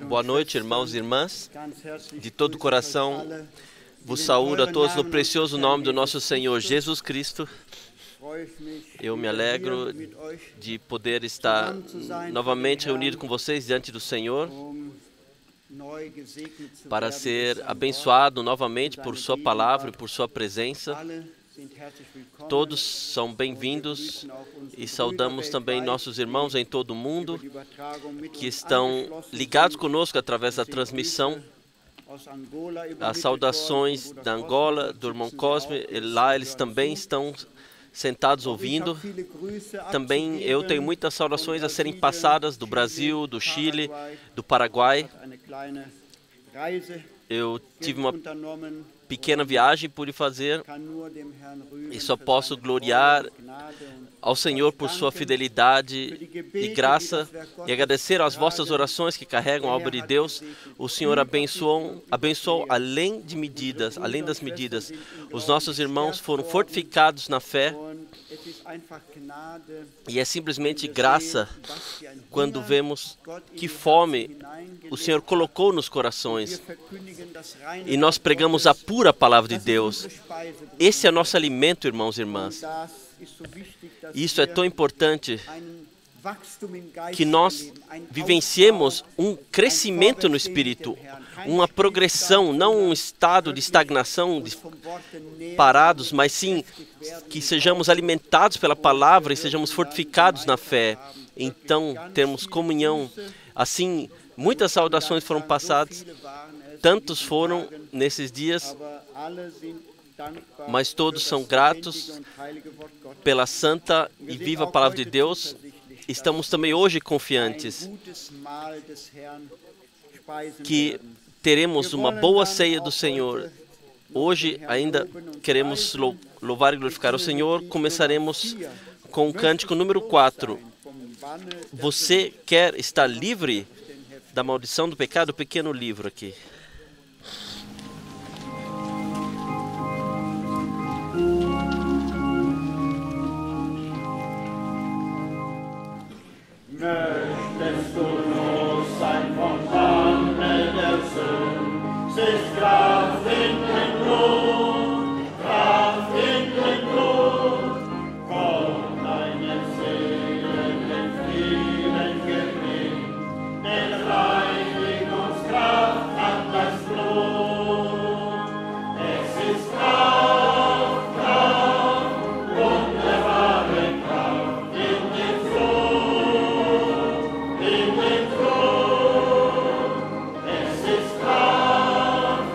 Boa noite, irmãos e irmãs. De todo o coração, vos saúdo a todos no precioso nome do nosso Senhor Jesus Cristo. Eu me alegro de poder estar novamente reunido com vocês diante do Senhor para ser abençoado novamente por Sua palavra e por Sua presença. Todos são bem-vindos e saudamos também nossos irmãos em todo o mundo que estão ligados conosco através da transmissão. As saudações da Angola, do irmão Cosme, lá eles também estão sentados ouvindo. Também eu tenho muitas saudações a serem passadas do Brasil, do Chile, do Paraguai. Eu tive uma pequena viagem pude fazer e só posso gloriar ao Senhor por sua fidelidade e graça e agradecer às vossas orações que carregam a obra de Deus. O Senhor abençoou além das medidas. Os nossos irmãos foram fortificados na fé e é simplesmente graça quando vemos que fome o Senhor colocou nos corações e nós pregamos a pura palavra de Deus. Esse é o nosso alimento, irmãos e irmãs. Isso é tão importante que nós vivenciemos um crescimento no Espírito, uma progressão, não um estado de estagnação, parados, mas sim que sejamos alimentados pela palavra e sejamos fortificados na fé. Então, temos comunhão. Assim, muitas saudações foram passadas, tantos foram nesses dias, mas todos são gratos pela santa e viva palavra de Deus. Estamos também hoje confiantes que teremos uma boa ceia do Senhor. Hoje ainda queremos louvar e glorificar o Senhor. Começaremos com o cântico número 4. Você quer estar livre da maldição do pecado? Pequeno livro aqui. Möchtest du los sein vom Banne der Sünde, ist Kraft in dem Blut, Kraft in dem Blut, komm deine Seele den Frieden gewinnt, denn Reinigungskraft hat das Blut. Es ist Kraft, Kraft, wunderbare Kraft in dem Blut. Es ist Kraft,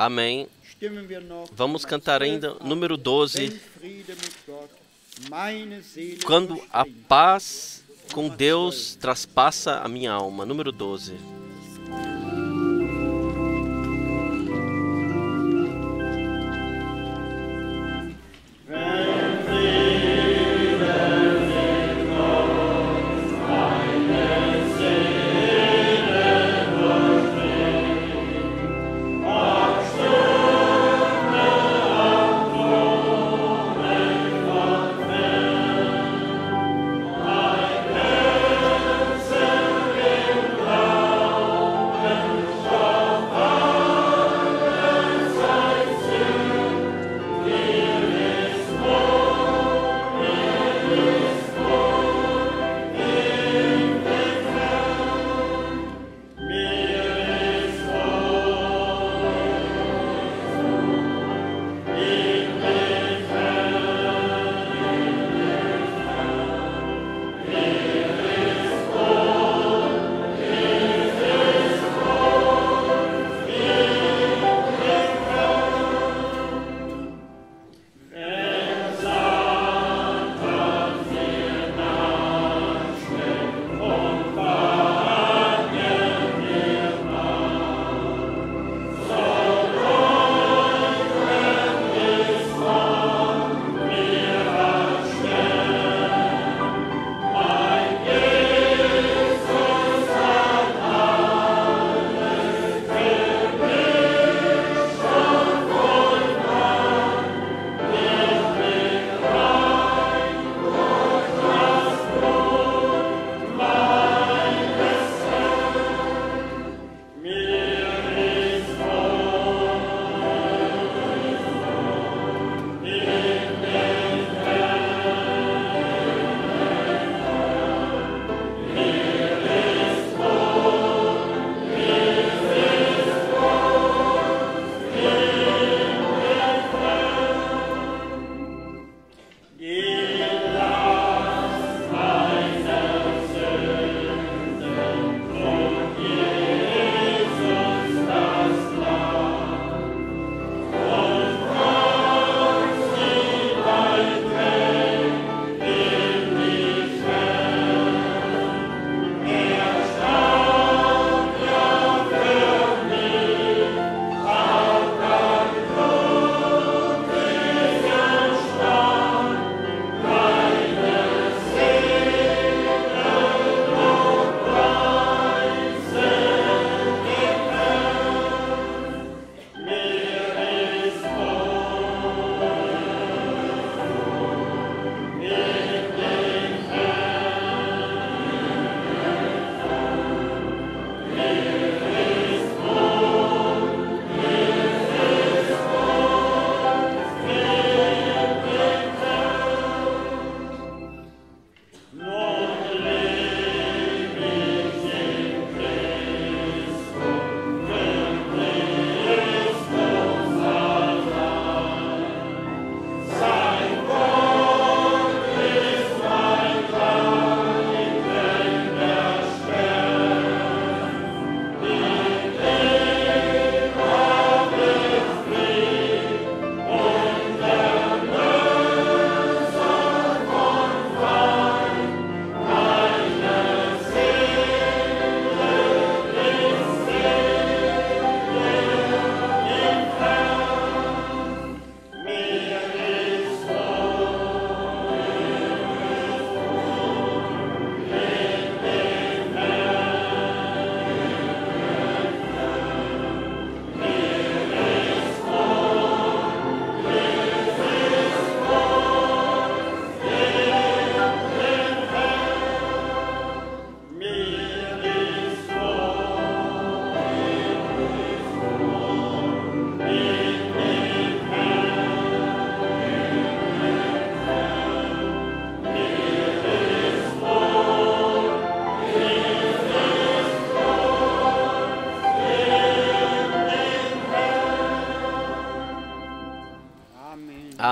Amém. Vamos cantar ainda número 12. Quando a paz com Deus traspassa a minha alma. Número 12.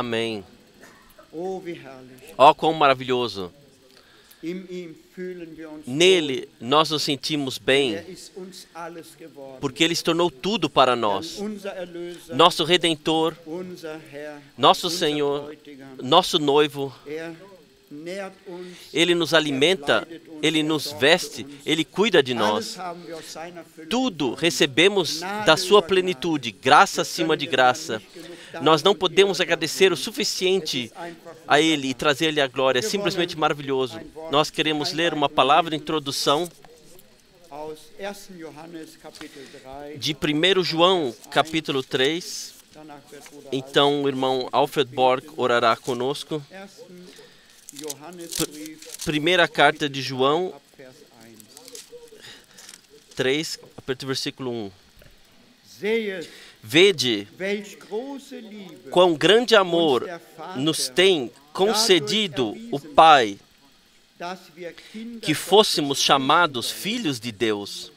Amém. Oh, quão maravilhoso Nele nós nos sentimos bem, porque Ele se tornou tudo para nós. Nosso Redentor, nosso Senhor, nosso noivo. Ele nos alimenta, Ele nos veste, Ele cuida de nós. Tudo recebemos da sua plenitude, graça acima de graça. Nós não podemos agradecer o suficiente a Ele e trazer-lhe a glória. É simplesmente maravilhoso. Nós queremos ler uma palavra de introdução de 1 João, capítulo 3. Então o irmão Alfred Borg orará conosco. Primeira carta de João 3, a partir do versículo 1. Vede quão grande amor nos tem concedido o Pai, que fôssemos chamados filhos de Deus.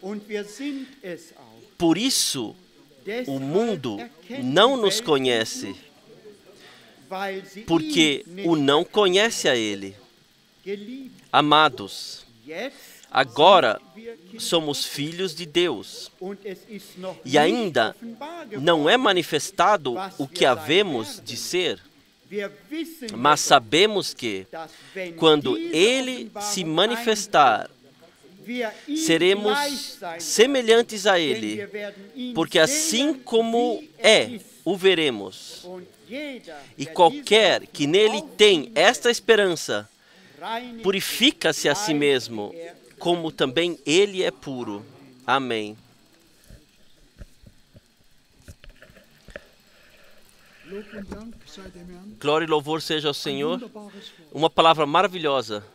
Por isso, o mundo não nos conhece, porque o não conhece a Ele. Amados, agora somos filhos de Deus, e ainda não é manifestado o que havemos de ser, mas sabemos que, quando Ele se manifestar, seremos semelhantes a Ele, porque assim como é, o veremos. E qualquer que nele tem esta esperança, purifica-se a si mesmo, como também ele é puro. Amém. Glória e louvor seja ao Senhor. Uma palavra maravilhosa.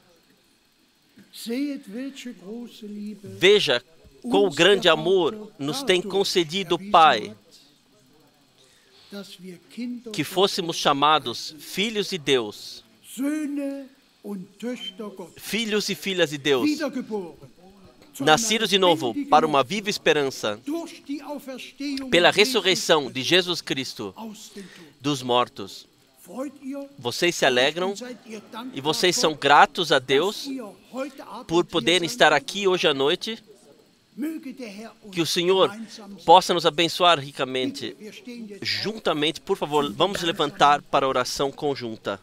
Veja quão grande amor nos tem concedido o Pai, que fôssemos chamados filhos de Deus, filhos e filhas de Deus, nascidos de novo para uma viva esperança, pela ressurreição de Jesus Cristo dos mortos. Vocês se alegram e vocês são gratos a Deus por poderem estar aqui hoje à noite. Que o Senhor possa nos abençoar ricamente. Juntamente, por favor, vamos levantar para a oração conjunta.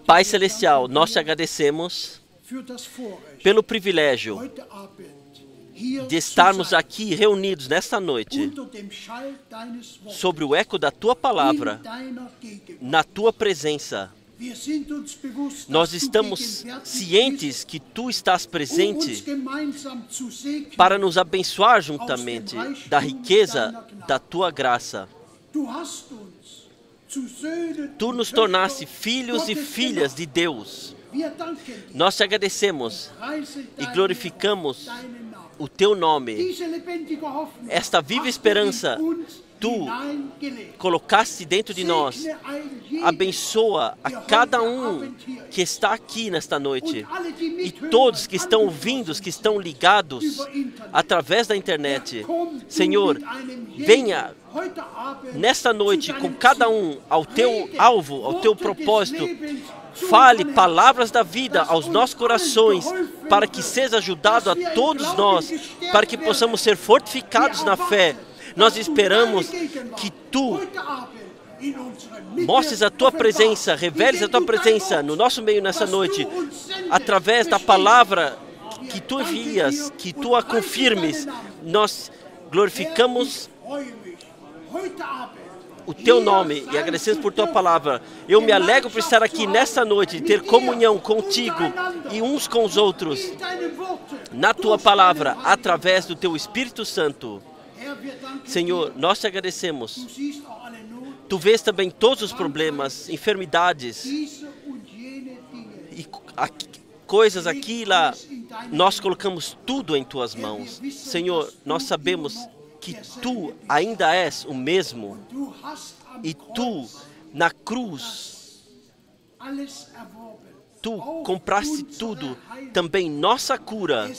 Pai Celestial, nós te agradecemos pelo privilégio de estarmos aqui reunidos nesta noite, sobre o eco da Tua palavra, na Tua presença. Nós estamos cientes que Tu estás presente para nos abençoar juntamente da riqueza da Tua graça. Tu nos tornaste filhos e filhas de Deus. Nós te agradecemos e glorificamos o Teu nome. Esta viva esperança Tu colocaste dentro de nós. Abençoa a cada um que está aqui nesta noite e todos que estão ouvindo, que estão ligados através da internet. Senhor, venha nesta noite com cada um ao Teu alvo, ao Teu propósito. Fale palavras da vida aos nossos corações, para que seja ajudado a todos nós, para que possamos ser fortificados na fé. Nós esperamos que Tu mostres a Tua presença, reveles a Tua presença no nosso meio nessa noite, através da palavra que Tu envias, que Tu a confirmes. Nós glorificamos o Teu nome e agradecemos por Tua palavra. Eu me alegro por estar aqui nesta noite, ter comunhão contigo e uns com os outros, na Tua palavra, através do Teu Espírito Santo. Senhor, nós te agradecemos. Tu vês também todos os problemas, enfermidades e coisas aqui e lá. Nós colocamos tudo em Tuas mãos. Senhor, nós sabemos que Tu ainda és o mesmo e Tu, na cruz, Tu compraste tudo. Também nossa cura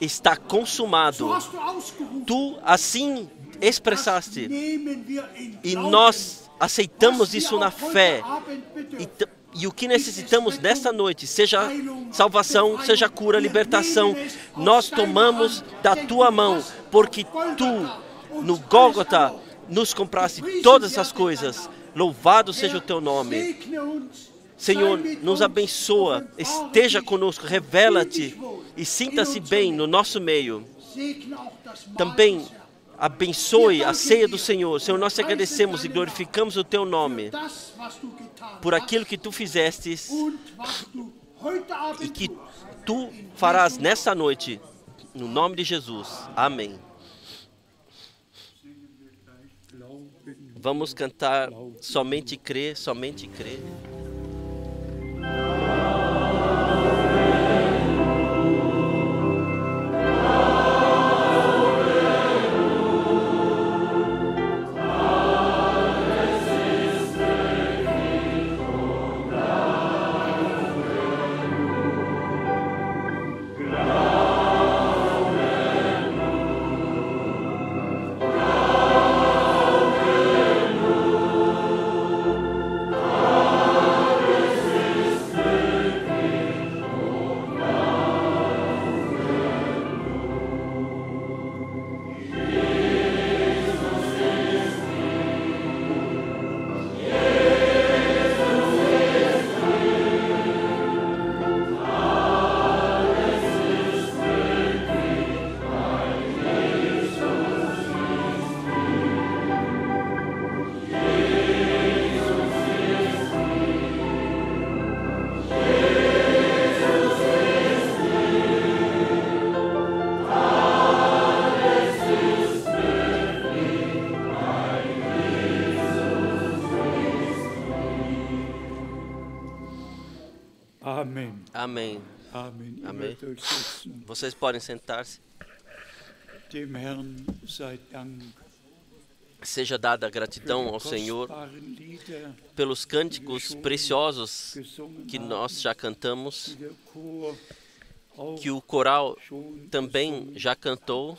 está consumado. Tu assim expressaste e nós aceitamos isso na fé E o que necessitamos nesta noite, seja salvação, seja cura, libertação, nós tomamos da tua mão, porque tu, no Gólgota, nos compraste todas essas coisas. Louvado seja o teu nome. Senhor, nos abençoa, esteja conosco, revela-te e sinta-se bem no nosso meio. Também abençoe a ceia do Senhor. Senhor, nós te agradecemos e glorificamos o teu nome por aquilo que tu fizestes e que tu farás nesta noite, no nome de Jesus. Amém. Vamos cantar Somente Crer, Somente Crer. Amém. Amém. Vocês podem sentar-se. Seja dada a gratidão ao Senhor pelos cânticos preciosos que nós já cantamos, que o coral também já cantou.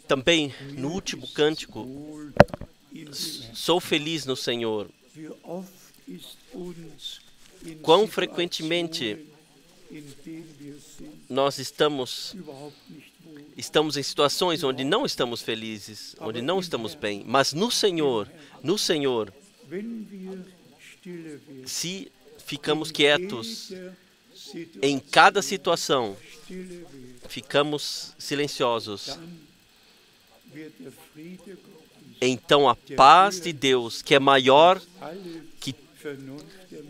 Também no último cântico, sou feliz no Senhor. Quão frequentemente nós estamos em situações onde não estamos felizes, onde não estamos bem, mas no Senhor, se ficamos quietos em cada situação, ficamos silenciosos, então a paz de Deus, que é maior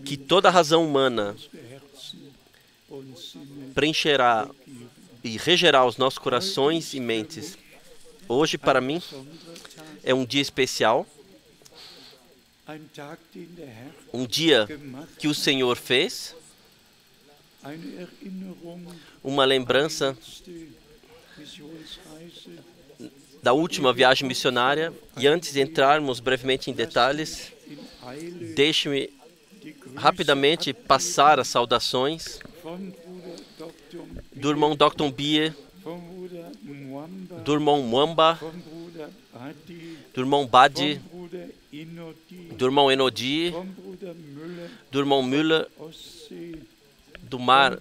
que toda a razão humana, preencherá e regerá os nossos corações e mentes. Hoje, para mim, é um dia especial, um dia que o Senhor fez, uma lembrança da última viagem missionária. E antes de entrarmos brevemente em detalhes, deixe-me rapidamente passar as saudações do irmão Dr. Bie, do irmão Mwamba, do irmão Badi, do irmão Enodi, do irmão Müller, do Mar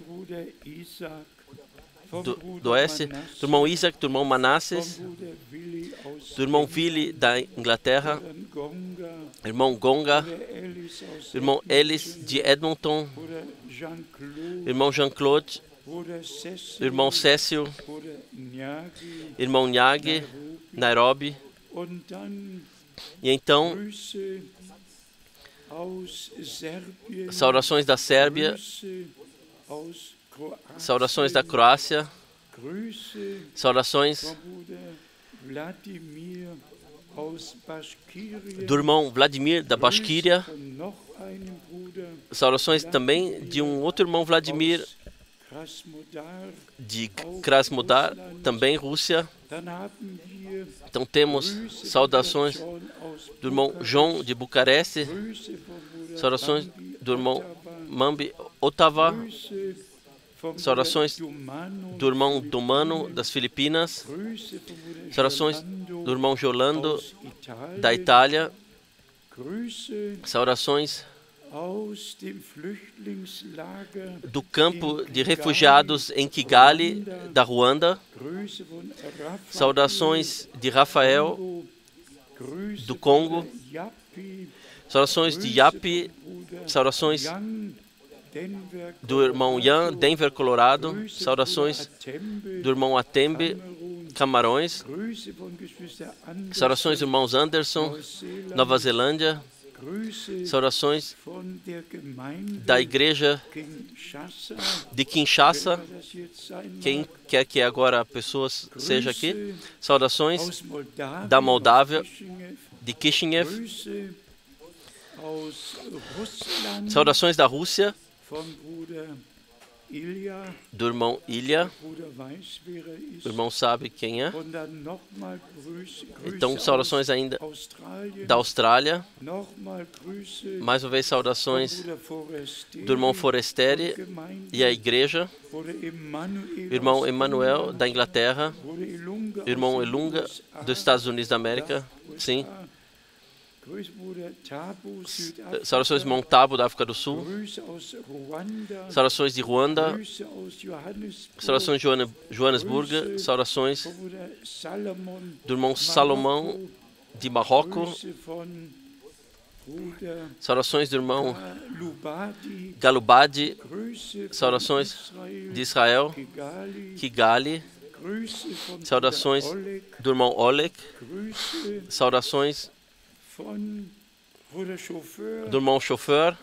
do Oeste, do irmão Isaac, do irmão Manasses, do irmão Willi da Inglaterra, irmão Gonga, do irmão Ellis de Edmonton, irmão Jean-Claude, irmão Cécio, irmão Nyagi, Nairobi. E então, saudações da Sérvia, saudações da Croácia, saudações do irmão Vladimir da Basquíria, saudações também de um outro irmão Vladimir de Krasnodar, também Rússia. Então temos saudações do irmão João de Bucareste, saudações do irmão Mambi Ottawa, saudações do irmão Domano das Filipinas, saudações do irmão Jolando da Itália, Saudações do campo de refugiados em Kigali, da Ruanda. Saudações de Rafael, do Congo. Saudações de Yapi. Saudações do irmão Ian, Denver, Colorado. Saudações do irmão Atembe, Camarões. Saudações, irmãos Anderson, Nova Zelândia. Saudações da igreja de Kinshasa, quem quer que agora a pessoa seja aqui. Saudações da Moldávia, de Kishinev. Saudações da Rússia, do irmão Ilha. O irmão sabe quem é. Então, saudações ainda da Austrália. Mais uma vez, saudações do irmão Forestieri e a igreja. O irmão Emmanuel, da Inglaterra. O irmão Elunga, dos Estados Unidos da América. Sim. Saudações do irmão Tabo, da África do Sul. Saudações de Ruanda. Saudações de Joanesburgo. Saudações do irmão Salomão, de Marrocos. Saudações do irmão Galubadi. Saudações de Israel, Kigali. Saudações do irmão Oleg. Saudações do irmão Chauffeur.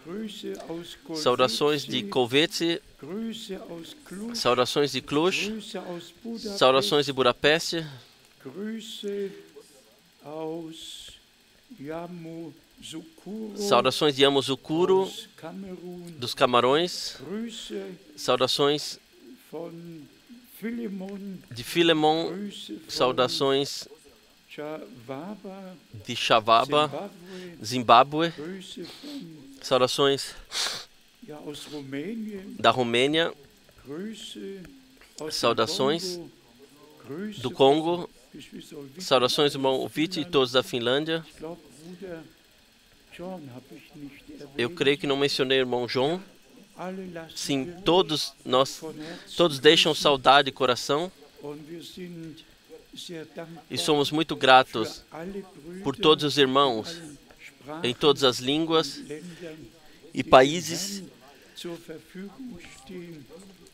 Saudações de Kovete. Saudações de Cluj. Saudações de Budapeste. Saudações de Yamoussoukro, dos Camarões. Saudações de Filemon. Saudações de Chavaba, Zimbábue. Saudações da Romênia. Saudações do Congo. Saudações do irmão Viti e todos da Finlândia. Eu creio que não mencionei o irmão João. Sim, todos deixam saudade de coração. E somos muito gratos por todos os irmãos em todas as línguas e países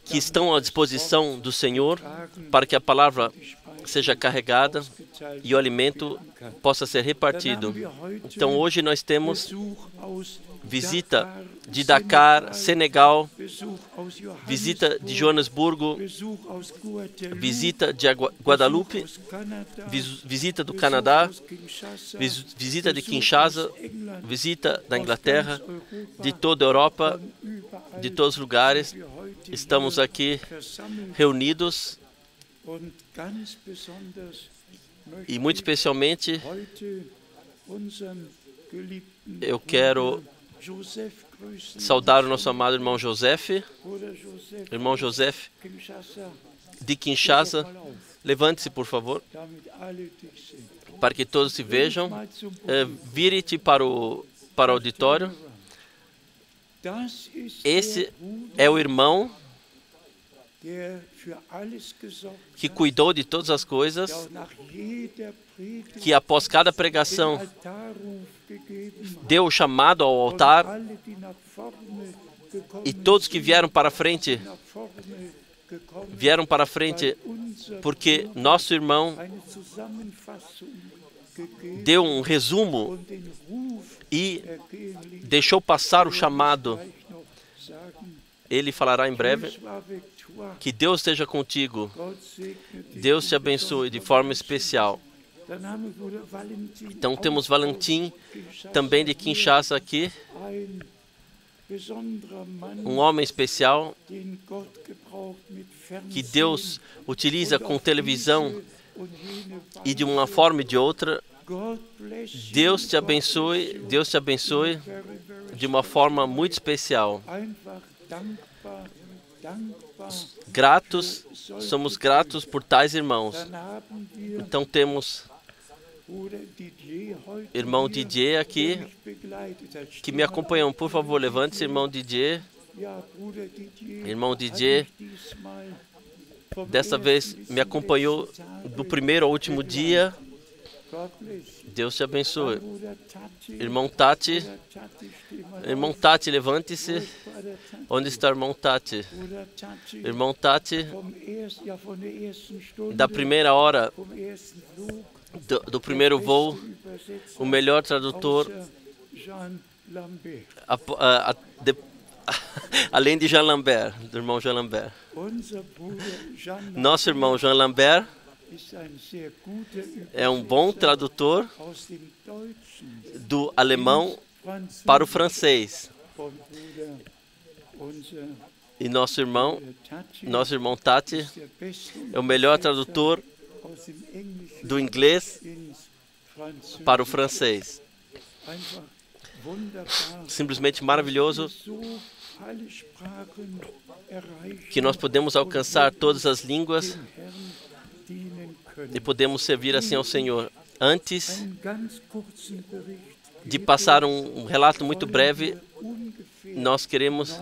que estão à disposição do Senhor para que a palavra seja carregada e o alimento possa ser repartido. Então hoje nós temos visita de Dakar, Senegal, visita de Joanesburgo, visita de Guadalupe, visita do Canadá, visita de Kinshasa, visita da Inglaterra, de toda a Europa, de todos os lugares. Estamos aqui reunidos e muito especialmente eu quero saudar o nosso amado irmão Joseph, irmão Joseph de Kinshasa. Levante-se, por favor, para que todos se vejam. Vire-te para o auditório. Esse é o irmão que cuidou de todas as coisas, que após cada pregação deu o chamado ao altar, e todos que vieram para frente porque nosso irmão deu um resumo e deixou passar o chamado. Ele falará em breve. Que Deus esteja contigo. Deus te abençoe de forma especial. Então temos Valentim, também de Kinshasa aqui. Um homem especial que Deus utiliza com televisão e de uma forma e de outra. Deus te abençoe de uma forma muito especial. Somos gratos por tais irmãos. Então temos Irmão Didier aqui, que me acompanham. Por favor, levante-se, irmão Didier. Irmão Didier, dessa vez me acompanhou do primeiro ao último dia. Deus te abençoe. Irmão Tati, levante-se. Onde está o irmão Tati? Irmão Tati, da primeira hora do primeiro voo, o melhor tradutor, além de Jean Lambert, do irmão Jean Lambert. Nosso irmão Jean Lambert é um bom tradutor do alemão para o francês. E nosso irmão Tati é o melhor tradutor do inglês para o francês. Simplesmente maravilhoso que nós podemos alcançar todas as línguas e podemos servir assim ao Senhor. Antes de passar um relato muito breve, nós queremos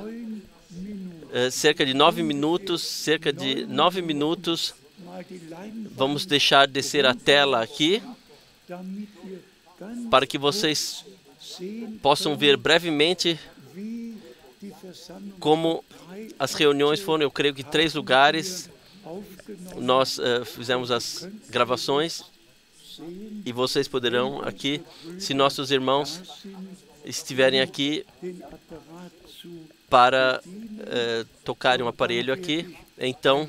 cerca de 9 minutos, vamos deixar descer a tela aqui, para que vocês possam ver brevemente como as reuniões foram. Eu creio que 3 lugares nós fizemos as gravações e vocês poderão aqui, se nossos irmãos estiverem aqui para tocarem um aparelho aqui, então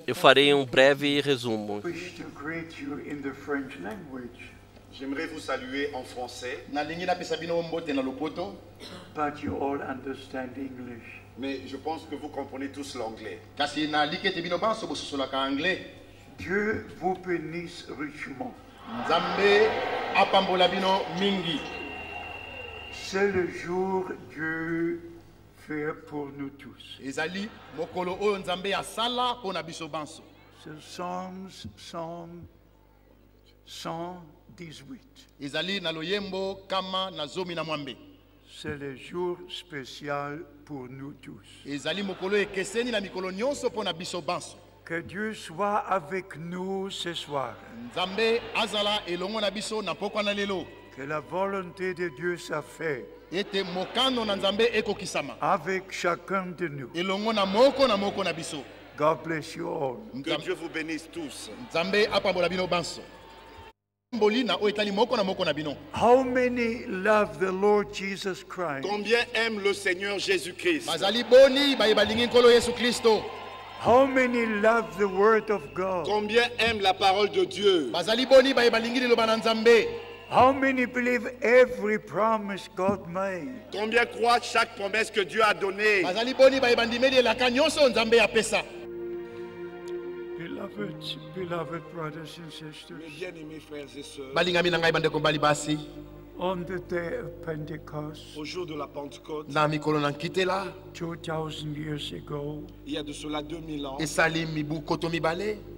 eu farei um breve resumo. J'aimerais vous saluer en français, But you all understand English. mais je pense que vous comprenez tous l'anglais. Dieu vous bénisse richement. C'est le jour Dieu fait pour nous tous. C'est Psalms 118. C'est le jour spécial pour nous tous. Que Dieu soit avec nous ce soir. Que la volonté de Dieu soit faite avec chacun de nous. God bless you all. Que Dieu vous bénisse tous. How many love the Lord Jesus Christ? Combien aiment le Seigneur Jésus-Christ? How many love the Word of God? Combien aiment la parole de Dieu? How many believe every promise God made? Combien croient chaque promesse que Dieu a donnée? Beloved brothers and sisters, Mes bien-aimés frères et sœurs, on the day of Pentecost, au jour de la Pentecôte, 2000 years ago, il y a de cela 2000 ans,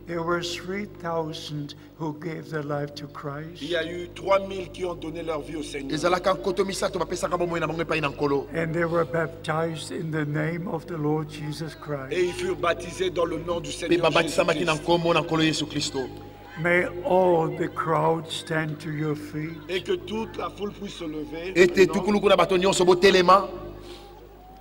there were 3,000 who gave their life to Christ. il y a eu 3000 qui ont donné leur vie au Seigneur. And they were baptized in the name of the Lord Jesus Christ. Et ils furent baptisés dans le nom du Seigneur Jésus-Christ. May all the crowd stand to your feet. Et que toute la foule puisse se lever.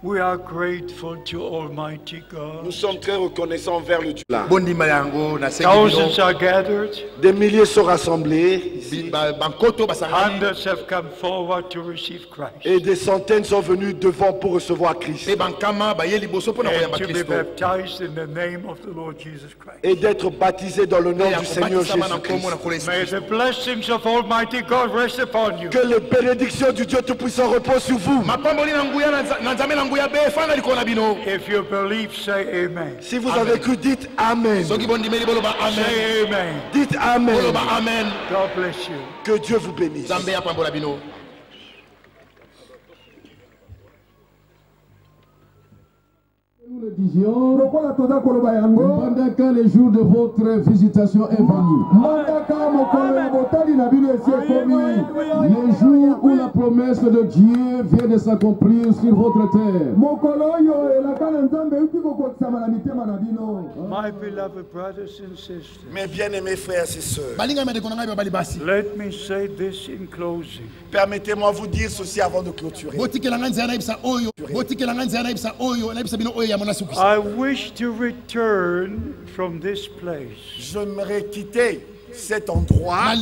We are grateful to Almighty God. Nous sommes très reconnaissants envers le Dieu. Thousands are gathered. Des milliers sont rassemblés ici. Hundreds have come forward to receive Christ. Et des centaines sont venus devant pour recevoir Christ. And to be baptized in the name of the Lord Jesus Christ. Et d'être baptisés dans le nom du Seigneur Jésus-Christ. May the blessings of Almighty God rest upon you. Que les bénédictions du Dieu Tout-Puissant reposent sur vous. If you believe, say amen. Si vous avez cru, dites Amen. Say amen. Dites Amen. God bless you. Que Dieu vous bénisse. Nous le disions, pendant que le jour de votre visitation est venu, le jour où la promesse de Dieu vient de s'accomplir sur votre terre. My beloved brothers and sisters, Mes bien-aimés frères et sœurs, let me say this in closing. permettez-moi vous dire ceci avant de clôturer. I wish to return from this place J'aimerais quitter cet endroit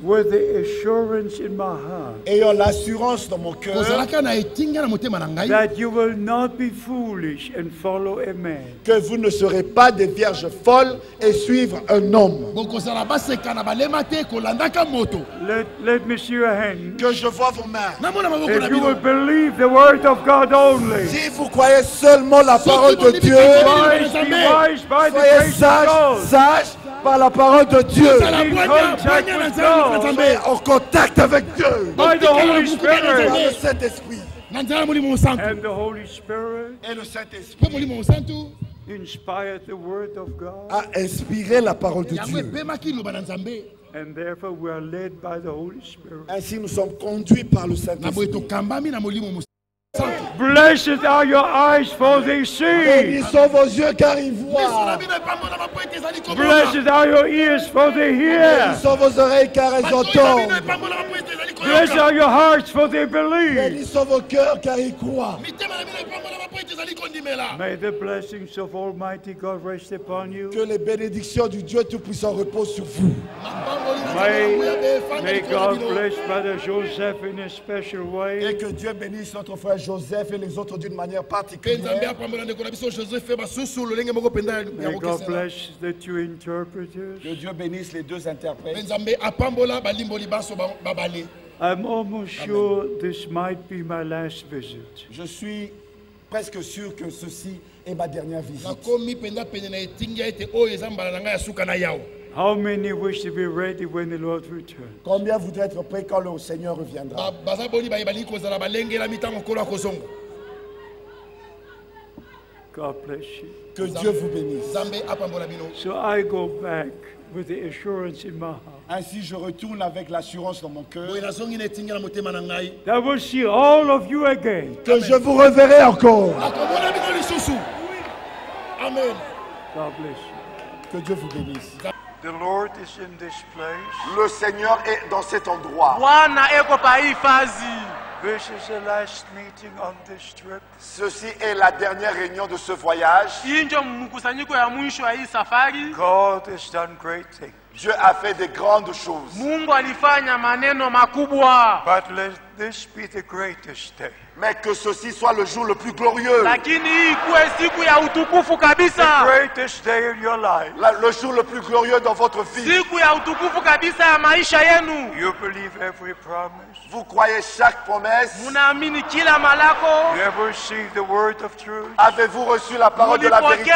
with the assurance in my heart ayant l'assurance dans mon cœur that you will not be foolish and follow a man. que vous ne serez pas des vierges folles et suivre un homme. Let me see your hand. Que je vois vos mains. If you will believe the word of God only, Si vous croyez seulement la parole de Dieu, wise, be wise by the soyez grace of God. sages par la parole de Dieu. In contact with God, Soyez en contact avec Dieu. by the Holy Par le Spirit, Saint-Esprit. and the Holy Spirit Et le Saint-Esprit inspired the word of God, a inspiré la parole de Dieu. and therefore we are led by the Holy Spirit. Ainsi, nous sommes conduits par le Saint-Esprit. Blessed are your eyes, for they see. Bénis sont vos yeux car ils voient. Blessed are your ears, for they Bénis hear. sont vos oreilles car elles entendent. Blessed are your hearts, for they believe. Bénis sont vos cœurs car ils croient. May the blessings of Almighty God rest upon you. Que les bénédictions du Dieu Tout-Puissant reposent sur vous. May God bless Brother Joseph in a special Et way. que Dieu bénisse notre frère Joseph et les autres d'une manière particulière. May God bless the two interpreters. Que Dieu bénisse les deux interprètes. I'm almost sure this might be my last visit. Je suis presque sûr que ceci est ma dernière visite. How many wish to be ready when the Lord returns? Combien voudraient être prêts quand le Seigneur reviendra? God bless you. Que Dieu vous bénisse. So I go back with the assurance in my heart Ainsi, je retourne avec l'assurance dans mon cœur that I will see all of you again. que je vous reverrai encore. Amen. God bless you. Que Dieu vous bénisse. The Lord is in this place. Le Seigneur est dans cet endroit. This is the last meeting on this trip. Ceci est la dernière réunion de ce voyage. God has done great things. Dieu a fait des grandes choses. But let this be the greatest day. Mais que ceci soit le jour le plus glorieux. The greatest day in your life. Le jour le plus glorieux dans votre vie. You believe every promise. Vous croyez chaque promesse. You ever received the word of truth. Avez-vous reçu la parole de la vérité?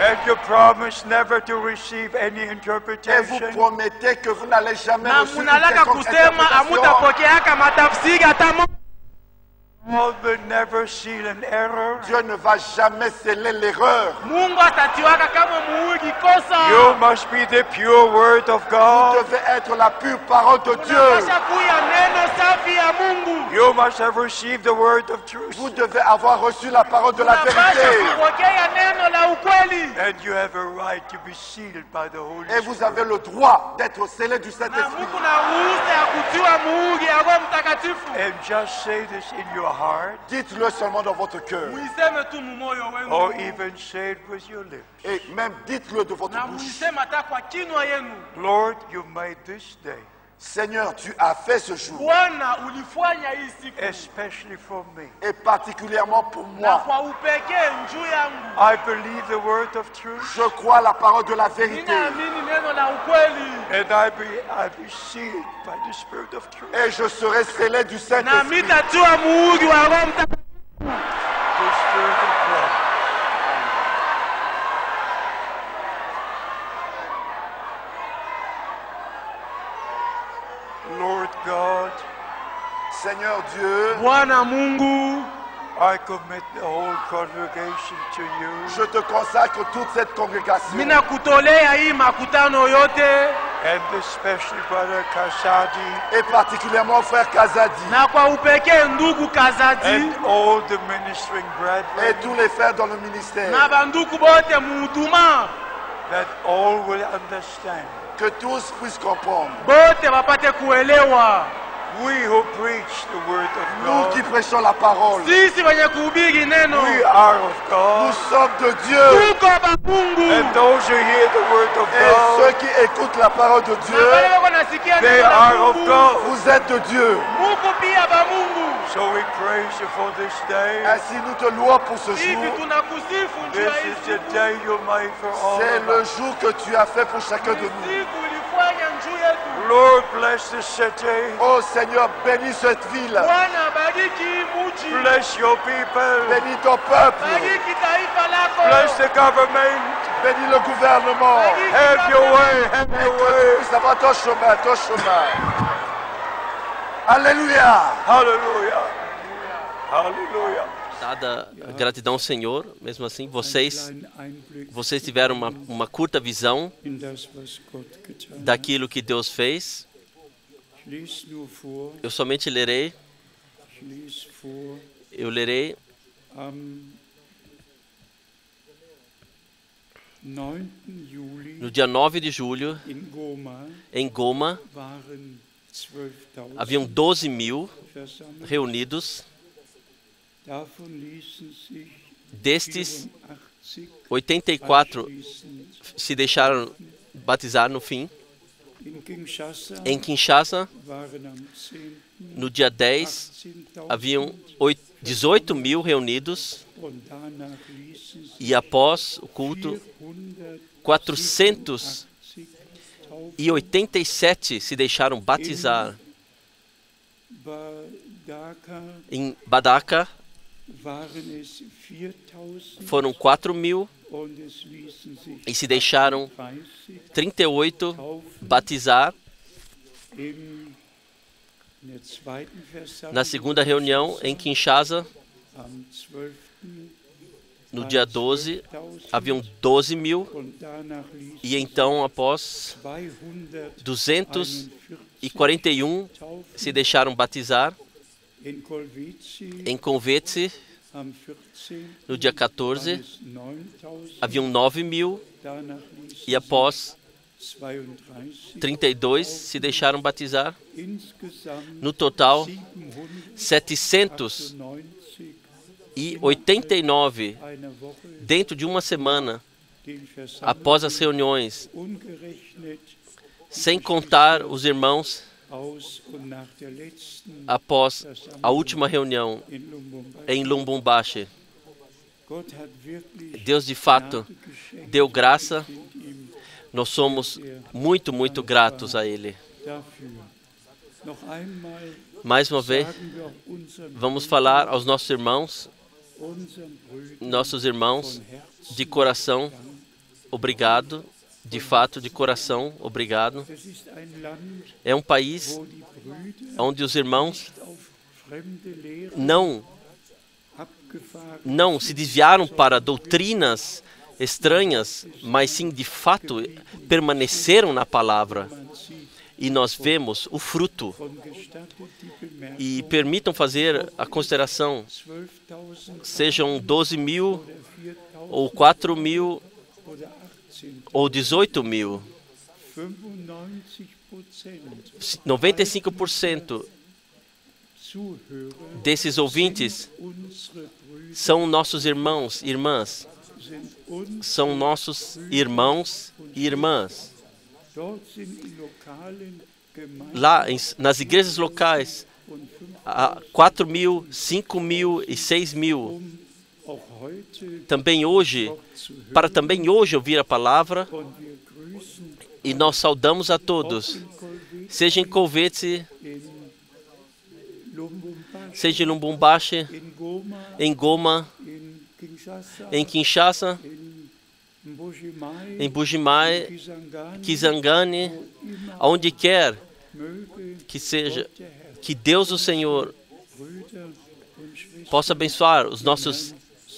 And you promise never to receive any Et vous interpretation. promettez que vous n'allez jamais na reçu une munalaka quelconque kusema interprétation. amutapokeaka matafsiri hata mo God will never seal an error. Dieu ne va jamais sceller l'erreur. Mungu atatiwaka kama muigi kosa. You must be the pure word of Vous God. devez être la pure parole de Dieu. Unapasha kuya neno safi ya Mungu. You must have received the word of truth. Vous devez avoir reçu la parole de la Unapasha vérité. kupokea neno la ukweli. And you have a right to be sealed by the Holy Et vous Spirit. avez le droit d'être scellé du Na Saint-Esprit. Mungu na ruhusa ya kutiwa muigi ya Roho Mtakatifu. And just say this in your heart, Dites-le seulement dans votre cœur. Muiseme tu mumoyo or wenu. even say it with your lips. Et même dites-le de votre Na bouche. muiseme hata kwa kinywa yenu. Lord, you made this day Seigneur, tu as fait ce jour. Bwana ulifanya hii siku. especially for me. Et particulièrement pour Na moi. kwa upekee njuu yangu. I believe the word of truth, Je crois la parole de la vérité. Ninaamini neno la ukweli. and I be sealed by the Spirit of truth. Et je serai scellé du Na Saint-Esprit. mitatiwa muigi wa Roho Mtakatifu. The Spirit of God. Lord God, Seigneur Dieu, Bwana Mungu, I commit the whole congregation to you. Je te consacre toute cette congrégation. Ninakutolea hii makutano yote, And especially Brother Kasadi. Et particulièrement frère Kazadi. na kwa upekee ndugu Kazadi, And all the ministering brethren. Et tous les frères dans le ministère. na banduku bote muhuduma, That all will understand. Que tous puissent comprendre. bote wapate kuelewa. We who preach the word of Nous qui God. prêchons la parole. Sisi wenye kuhubiri neno We are of Nous God. sommes de Dieu. tuko ba Mungu, And those who hear the word of Et ceux God, qui écoutent la parole de na Dieu, wale wako nasikia they neno la are of Mungu, God. vous êtes de Dieu. muko pia ba Mungu. So we praise you for this day. Ainsi nous te louons pour ce Hivi jour. tunakusifu juu This ya hii is the siku. day you made for all C'est of le us. jour que tu as fait pour chacun de nous. Siku ulifanya juu yetu. Lord, bless this city. Oh Seigneur, bénis cette ville. Bwana, bariki hii mji, Bless your people. Bénis ton peuple. bariki taifa lako, Bless the government. Bénis le gouvernement. bariki Have your government. way. Have Et your que tu way. puisses avoir ton chemin, ton chemin. Alléluia. Hallelujah. Hallelujah. Dada a gratidão ao Senhor, mesmo assim, vocês tiveram uma curta visão In das, was Gott getan hat. daquilo que Deus fez. Ich lese nur vor, Eu somente lerei, ich lese vor, eu lerei am 9. Juli no dia 9 de julho, in Goma em Goma, waren 12.000 haviam 12 mil versammelt. reunidos. Davon ließen sich Destes, 84 84 se deixaram batizar no fim. in Kinshasa Em Kinshasa, waren am 10. no dia 10, 18.000 haviam 18 mil reunidos. und danach ließen sich E após o culto, 487 se deixaram batizar. Badaka Em Badaka, waren es 4.000 foram 4 mil und es ließen sich e se deixaram 38 taufen. batizar. In der zweiten Versammlung Na segunda reunião, em Kinshasa, am 12. no dia 12, haviam 12 mil. und danach ließen E então, após 241 taufen. se deixaram batizar. In Kolwezi Em Konvetse, am 14. no dia waren 14, es 9.000, haviam 9 mil. danach ließen E após 32, 32 se deixaram batizar. insgesamt No total, 798 789 eine Woche dentro de uma semana, den após as Versammlungen reuniões, ungerechnet sem contar os irmãos aus und nach der letzten após a última reunião in Lubumbashi. em Lubumbashi. Gott hat wirklich Deus de fato Gnade geschenkt. deu graça. Wir sind ihm Nós somos muito, muito gratos a Ele. dafür. Noch einmal Mais uma vez, sagen wir auch unseren vamos falar aos nossos irmãos, Brüdern von Herzen de coração, obrigado. De fato, de coração, obrigado. Es ist ein Land, É um país wo die Brüder onde os irmãos auf fremde Lehren abgefahren não se desviaram para doutrinas estranhas, mas sim, de fato, permaneceram na palavra. man sieht. E nós vemos o fruto. Und gestattet die Bemerkung, E permitam fazer a consideração, 12.000 sejam 12 mil, oder 4.000 ou 4 mil, oder 18.000. ou 18 mil. 95% 95% Zuhörer desses ouvintes unsere Brüder são nossos irmãos e irmãs. sind uns São nossos irmãos e irmãs. dort sind in lokalen Gemeinden Lá, nas igrejas locais, und 5, há 4 mil, 5 mil e 6 mil. auch heute Também hoje, zu hören. para também hoje ouvir a palavra, Und wir grüßen e nós saudamos a todos, in Kolwezi, seja em Kolwezi, in Lubumbashi, seja em Lubumbashi, in Goma, em Goma, in Kinshasa, em Kinshasa, in Mbuji-Mayi, em Bujimai, Kisangani, Kisangani, wo immer aonde quer möge que seja, der Herr que Deus o Senhor Brüder possa abençoar os nossos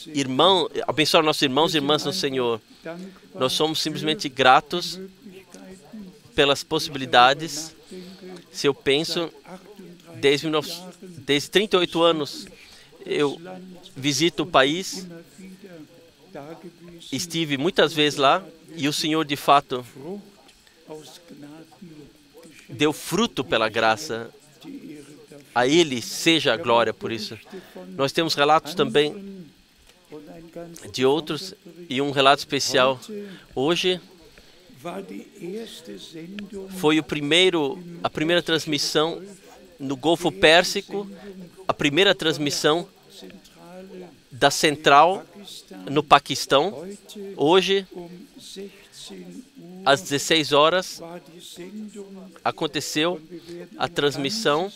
irmãos, abençoar nossos irmãos e irmãs no Senhor. Nós somos simplesmente gratos pelas possibilidades. Se eu penso, desde 38 anos, eu visito o país, estive muitas vezes lá, e o Senhor, de fato, deu fruto pela graça. A Ele seja a glória por isso. Nós temos relatos também de outros, e um relato especial. Hoje foi a primeira transmissão no Golfo Pérsico, a primeira transmissão da central no Paquistão. Hoje, às 16 horas, aconteceu a transmissão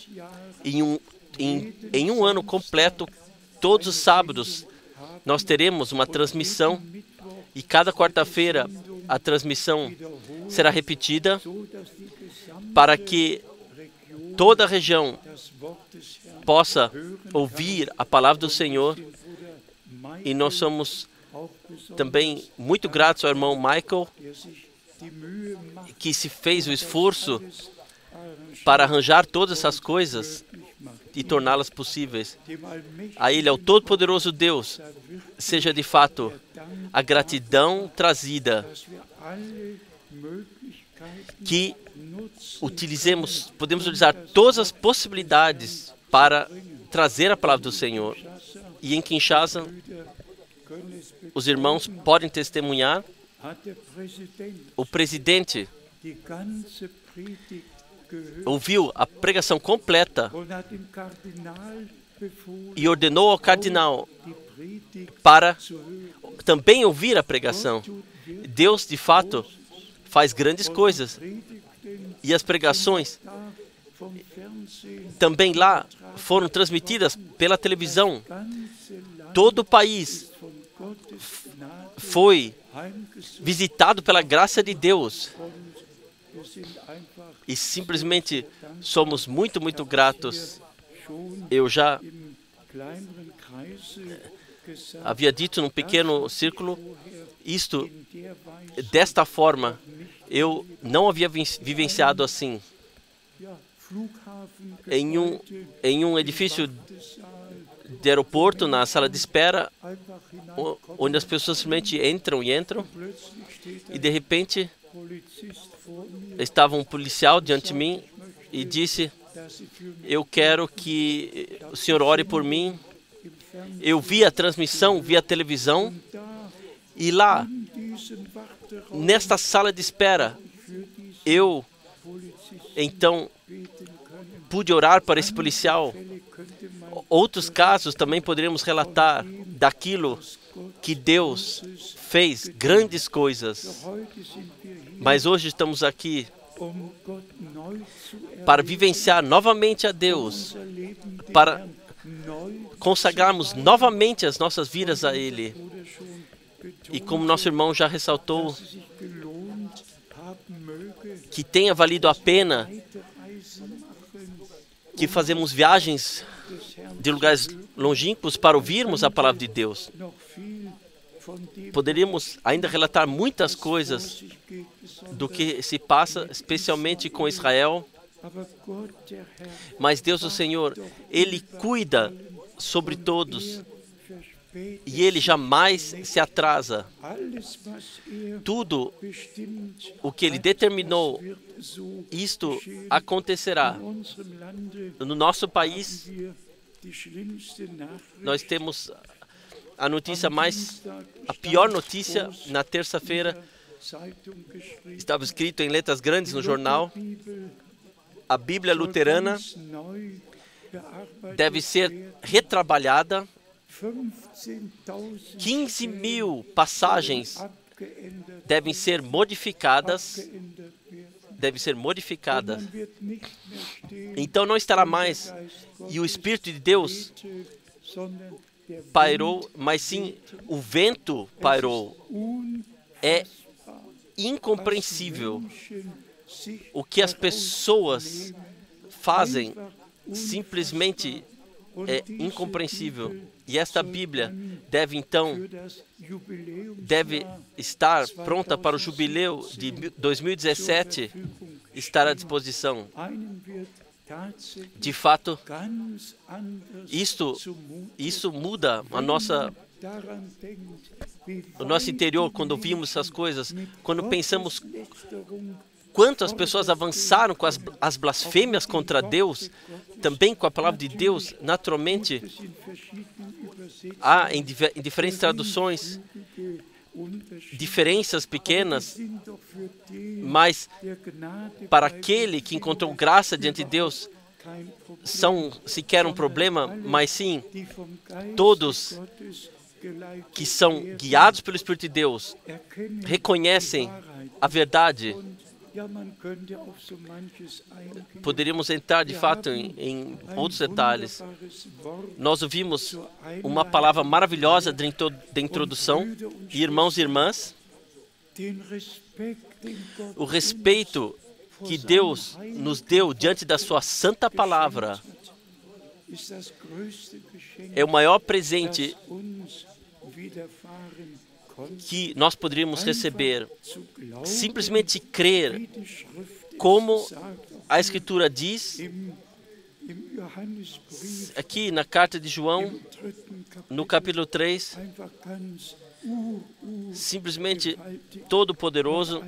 em um ano completo. Todos os sábados nós teremos uma transmissão, e cada quarta-feira a transmissão será repetida para que toda a região possa ouvir a palavra do Senhor. E nós somos também muito gratos ao irmão Michael, que se fez o esforço para arranjar todas essas coisas e torná-las possíveis. A Ele, ao Todo-Poderoso Deus, seja de fato a gratidão trazida, que podemos utilizar todas as possibilidades para trazer a palavra do Senhor. E em Kinshasa, os irmãos podem testemunhar, o presidente ouviu a pregação completa e ordenou ao cardeal para também ouvir a pregação. Deus, de fato, faz grandes coisas. E as pregações também lá foram transmitidas pela televisão. Todo o país foi visitado pela graça de Deus. E simplesmente somos muito, muito gratos. Eu já havia dito num pequeno círculo, isto, desta forma, eu não havia vivenciado assim. Em um edifício de aeroporto, na sala de espera, onde as pessoas simplesmente entram, e de repente estava um policial diante de mim e disse: eu quero que o senhor ore por mim. Eu vi a transmissão, vi a televisão, e lá, nesta sala de espera, eu então pude orar para esse policial. Outros casos também poderíamos relatar daquilo que Deus fez, grandes coisas. Mas hoje estamos aqui para vivenciar novamente a Deus, para consagrarmos novamente as nossas vidas a Ele. E como nosso irmão já ressaltou, que tenha valido a pena que fazemos viagens de lugares longínquos para ouvirmos a palavra de Deus. Poderíamos ainda relatar muitas coisas do que se passa, especialmente com Israel. Mas Deus, o Senhor, Ele cuida sobre todos e Ele jamais se atrasa. Tudo o que Ele determinou, isto acontecerá. No nosso país, nós temos a pior notícia na terça-feira. Estava escrito em letras grandes no jornal: a Bíblia luterana deve ser retrabalhada. 15.000 passagens devem ser modificadas. Então não estará mais, e o Espírito de Deus pairou, mas sim o vento pairou. É incompreensível o que as pessoas fazem simplesmente é incompreensível. E esta Bíblia deve estar pronta para o jubileu de 2017, estar à disposição. De fato, isso muda o nosso interior quando ouvimos essas coisas, quando pensamos quantas pessoas avançaram com as blasfêmias contra Deus, também com a palavra de Deus. Naturalmente, há em diferentes traduções diferenças pequenas, mas para aquele que encontrou graça diante de Deus, são sequer um problema, mas sim todos que são guiados pelo Espírito de Deus reconhecem a verdade. Poderíamos entrar de fato em outros detalhes. Nós ouvimos uma palavra maravilhosa da introdução. Irmãos e irmãs, o respeito que Deus nos deu diante da sua santa palavra é o maior presente que nós poderíamos receber. Simplesmente crer, como a Escritura diz, aqui na carta de João, no capítulo 3, simplesmente todo-poderoso,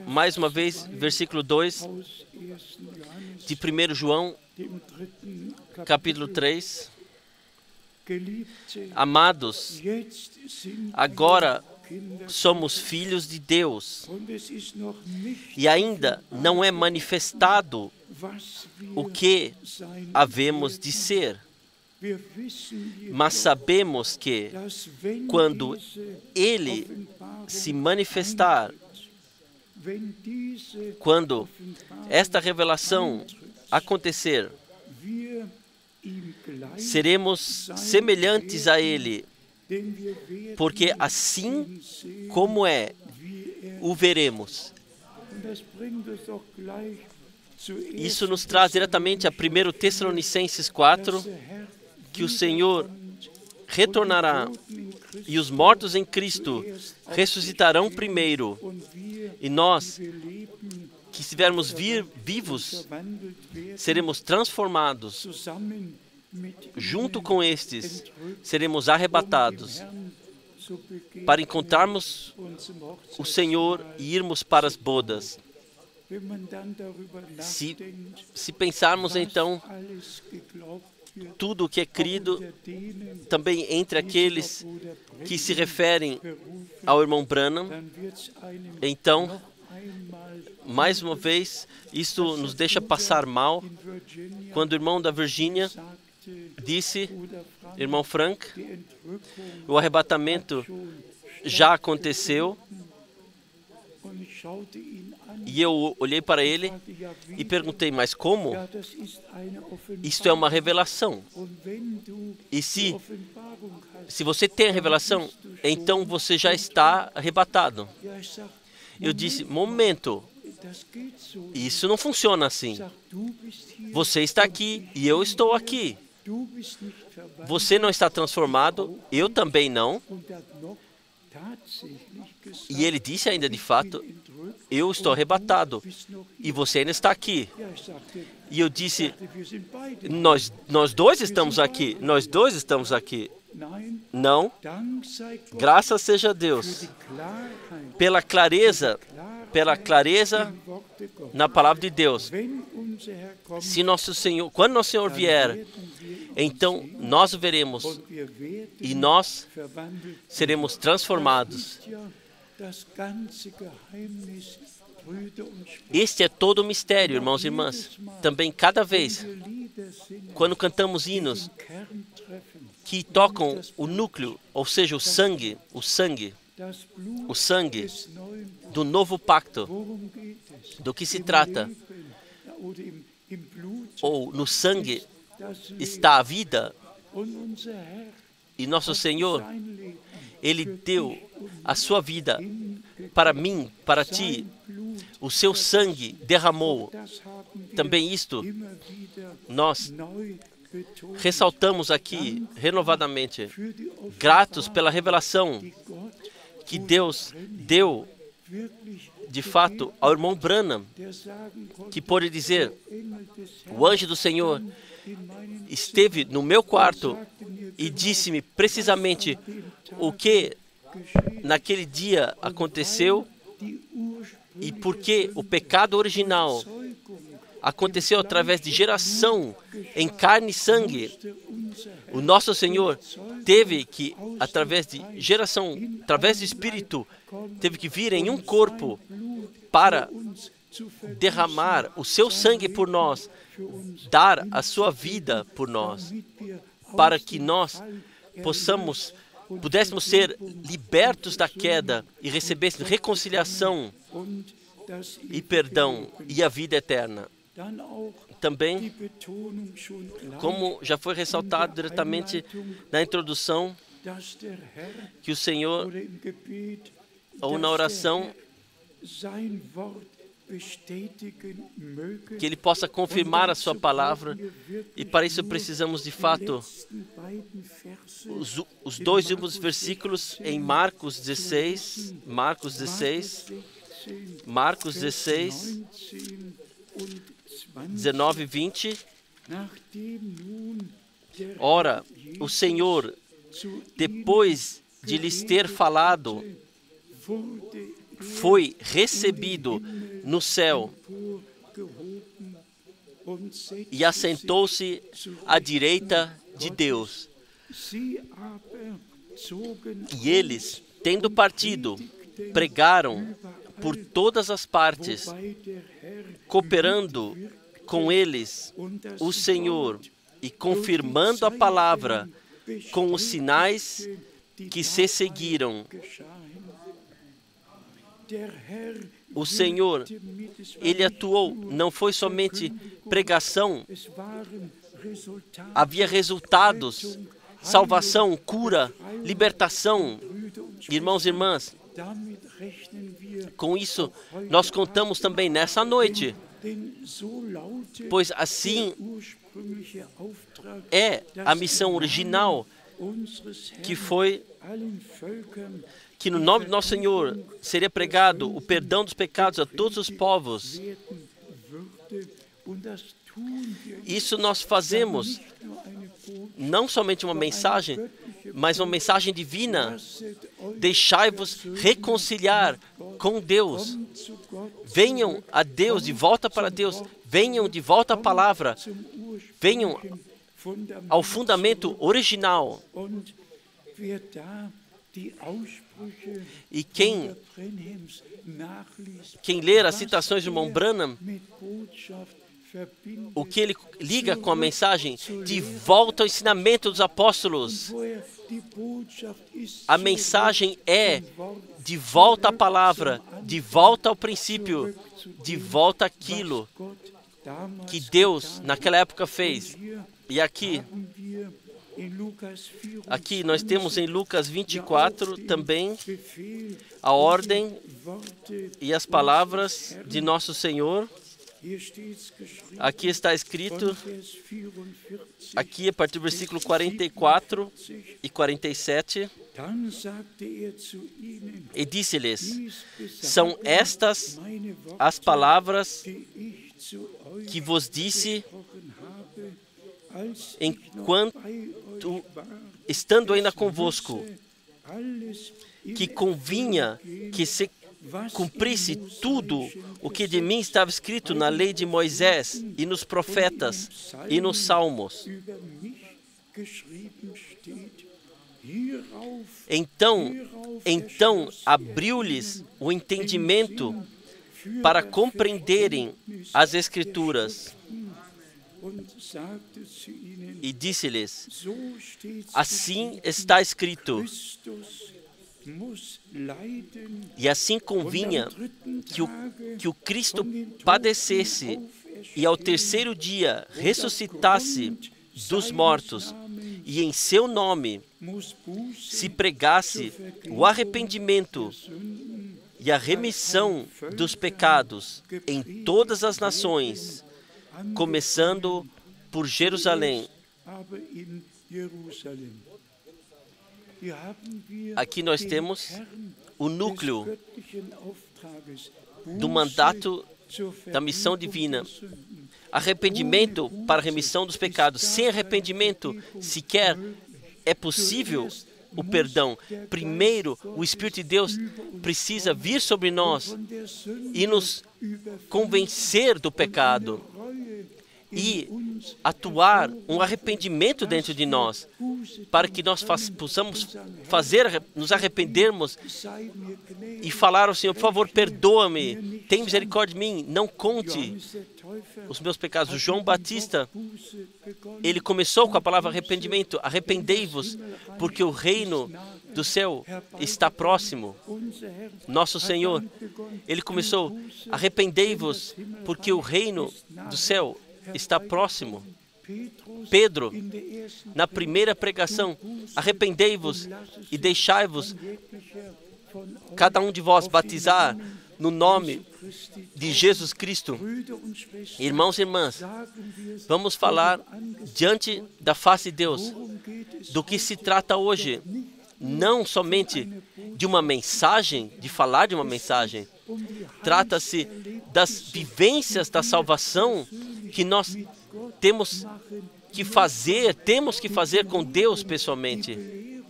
mais uma vez, versículo 2, de 1 João, capítulo 3. Amados, agora somos filhos de Deus e ainda não é manifestado o que havemos de ser. Mas sabemos que, quando Ele se manifestar, quando esta revelação acontecer, seremos semelhantes a Ele, porque assim como é, o veremos. Isso nos traz diretamente a 1 Tessalonicenses 4, que o Senhor retornará e os mortos em Cristo ressuscitarão primeiro, e nós, que estivermos vivos, seremos transformados. Junto com estes, seremos arrebatados para encontrarmos o Senhor e irmos para as bodas. Se pensarmos então tudo o que é crido, também entre aqueles que se referem ao irmão Branham, então, mais uma vez, isso nos deixa passar mal, quando o irmão da Virgínia disse, irmão Frank, o arrebatamento já aconteceu, e eu olhei para ele e perguntei, mas como? Isto é uma revelação. E se você tem a revelação, então você já está arrebatado. Eu disse, momento, isso não funciona assim. Você está aqui e eu estou aqui. Você não está transformado, eu também não. E ele disse ainda, de fato, eu estou arrebatado e você ainda está aqui. E eu disse, nós dois estamos aqui, nós dois estamos aqui. Não, graças seja a Deus, pela clareza na palavra de Deus. Se nosso Senhor, quando nosso Senhor vier, então nós o veremos e nós seremos transformados. Este é todo o mistério, irmãos e irmãs. Também cada vez, quando cantamos hinos que tocam o núcleo, ou seja, o sangue do novo pacto, do que se trata, ou no sangue está a vida, e nosso Senhor, Ele deu a sua vida para mim, para ti, o seu sangue derramou. Também isto, nós ressaltamos aqui renovadamente, gratos pela revelação que Deus deu, de fato, ao irmão Branham, que pôde dizer: o anjo do Senhor esteve no meu quarto e disse-me precisamente o que naquele dia aconteceu e por que o pecado original aconteceu através de geração em carne e sangue. O nosso Senhor teve que, através de geração, através do Espírito, teve que vir em um corpo para derramar o seu sangue por nós, dar a sua vida por nós, para que nós pudéssemos ser libertos da queda e recebêssemos reconciliação e perdão e a vida eterna. Também, como já foi ressaltado diretamente na introdução, que o Senhor, ou na oração, que Ele possa confirmar a sua palavra, e para isso precisamos de fato os dois últimos versículos em Marcos 16, 19 e 20. Ora, o Senhor, depois de lhes ter falado, foi recebido no céu e assentou-se à direita de Deus. E eles, tendo partido, pregaram por todas as partes, cooperando com eles o Senhor e confirmando a palavra com os sinais que se seguiram. O Senhor, Ele atuou, não foi somente pregação, havia resultados, salvação, cura, libertação. Irmãos e irmãs, com isso nós contamos também nessa noite, pois assim é a missão original, que foi que no nome do nosso Senhor seria pregado o perdão dos pecados a todos os povos. Isso nós fazemos, não somente uma mensagem, mas uma mensagem divina. Deixai-vos reconciliar com Deus. Venham a Deus, de volta para Deus. Venham de volta à palavra. Venham ao fundamento original. E quem ler as citações do irmão Branham, o que ele liga com a mensagem de volta ao ensinamento dos apóstolos. A mensagem é de volta à palavra, de volta ao princípio, de volta àquilo que Deus naquela época fez. E aqui nós temos em Lucas 24 também a ordem e as palavras de nosso Senhor. Aqui está escrito, aqui a partir do versículo 44 e 47, e disse-lhes: são estas as palavras que vos disse enquanto estando ainda convosco, que convinha que se cumprisse tudo o que de mim estava escrito na lei de Moisés e nos profetas e nos salmos. Então abriu-lhes o entendimento para compreenderem as Escrituras. E disse-lhes: assim está escrito, e assim convinha que o Cristo padecesse e ao terceiro dia ressuscitasse dos mortos, e em seu nome se pregasse o arrependimento e a remissão dos pecados em todas as nações, começando por Jerusalém. Aqui nós temos o núcleo do mandato da missão divina. Arrependimento para a remissão dos pecados. Sem arrependimento sequer é possível o perdão. Primeiro, o Espírito de Deus precisa vir sobre nós e nos convencer do pecado e atuar um arrependimento dentro de nós, para que nós possamos nos arrependermos e falar ao Senhor: por favor, perdoa-me, tem misericórdia de mim, não conte os meus pecados. O João Batista, ele começou com a palavra arrependimento: arrependei-vos, porque o reino do céu está próximo. Nosso Senhor, ele começou: arrependei-vos, porque o reino do céu está próximo. Pedro, na primeira pregação: arrependei-vos e deixai-vos cada um de vós batizar no nome de Jesus Cristo. Irmãos e irmãs, vamos falar diante da face de Deus do que se trata hoje. Não somente de uma mensagem, de falar de uma mensagem. Trata-se das vivências da salvação que nós temos que fazer com Deus pessoalmente.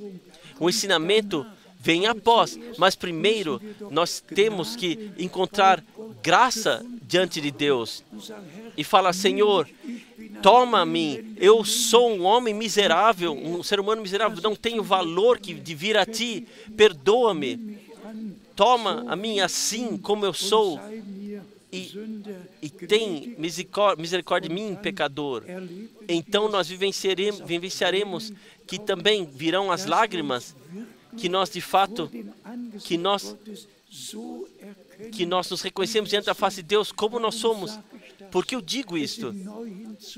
O ensinamento vem após, mas primeiro nós temos que encontrar graça diante de Deus e falar: Senhor, toma a mim, eu sou um homem miserável, um ser humano miserável, não tenho valor de vir a Ti, perdoa-me, toma a mim assim como eu sou e tem misericórdia de mim, pecador. Então nós vivenciaremos que também virão as lágrimas, que nós de fato, que nós nos reconhecemos diante da face de Deus como nós somos. Por que eu digo isto?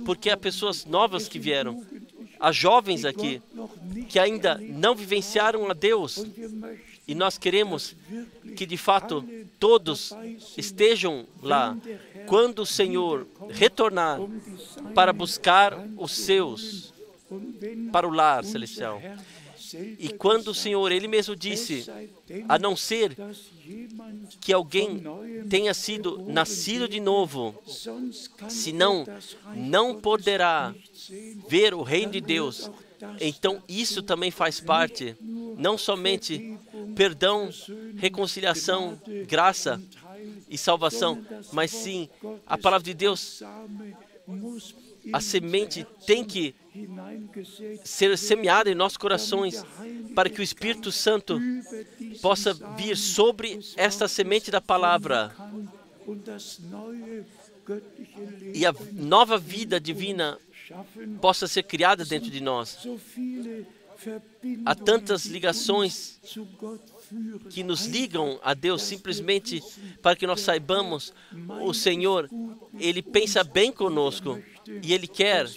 Porque há pessoas novas que vieram, há jovens aqui que ainda não vivenciaram a Deus, e nós queremos que de fato todos estejam lá quando o Senhor retornar para buscar os seus para o lar celestial. E quando o Senhor, Ele mesmo disse: a não ser que alguém tenha sido nascido de novo, senão não poderá ver o reino de Deus. Então isso também faz parte, não somente perdão, reconciliação, graça e salvação, mas sim a palavra de Deus. A semente tem que ser semeada em nossos corações, para que o Espírito Santo possa vir sobre esta semente da palavra e a nova vida divina possa ser criada dentro de nós. Há tantas ligações que nos ligam a Deus simplesmente para que nós saibamos: o Senhor, Ele pensa bem conosco e Ele quer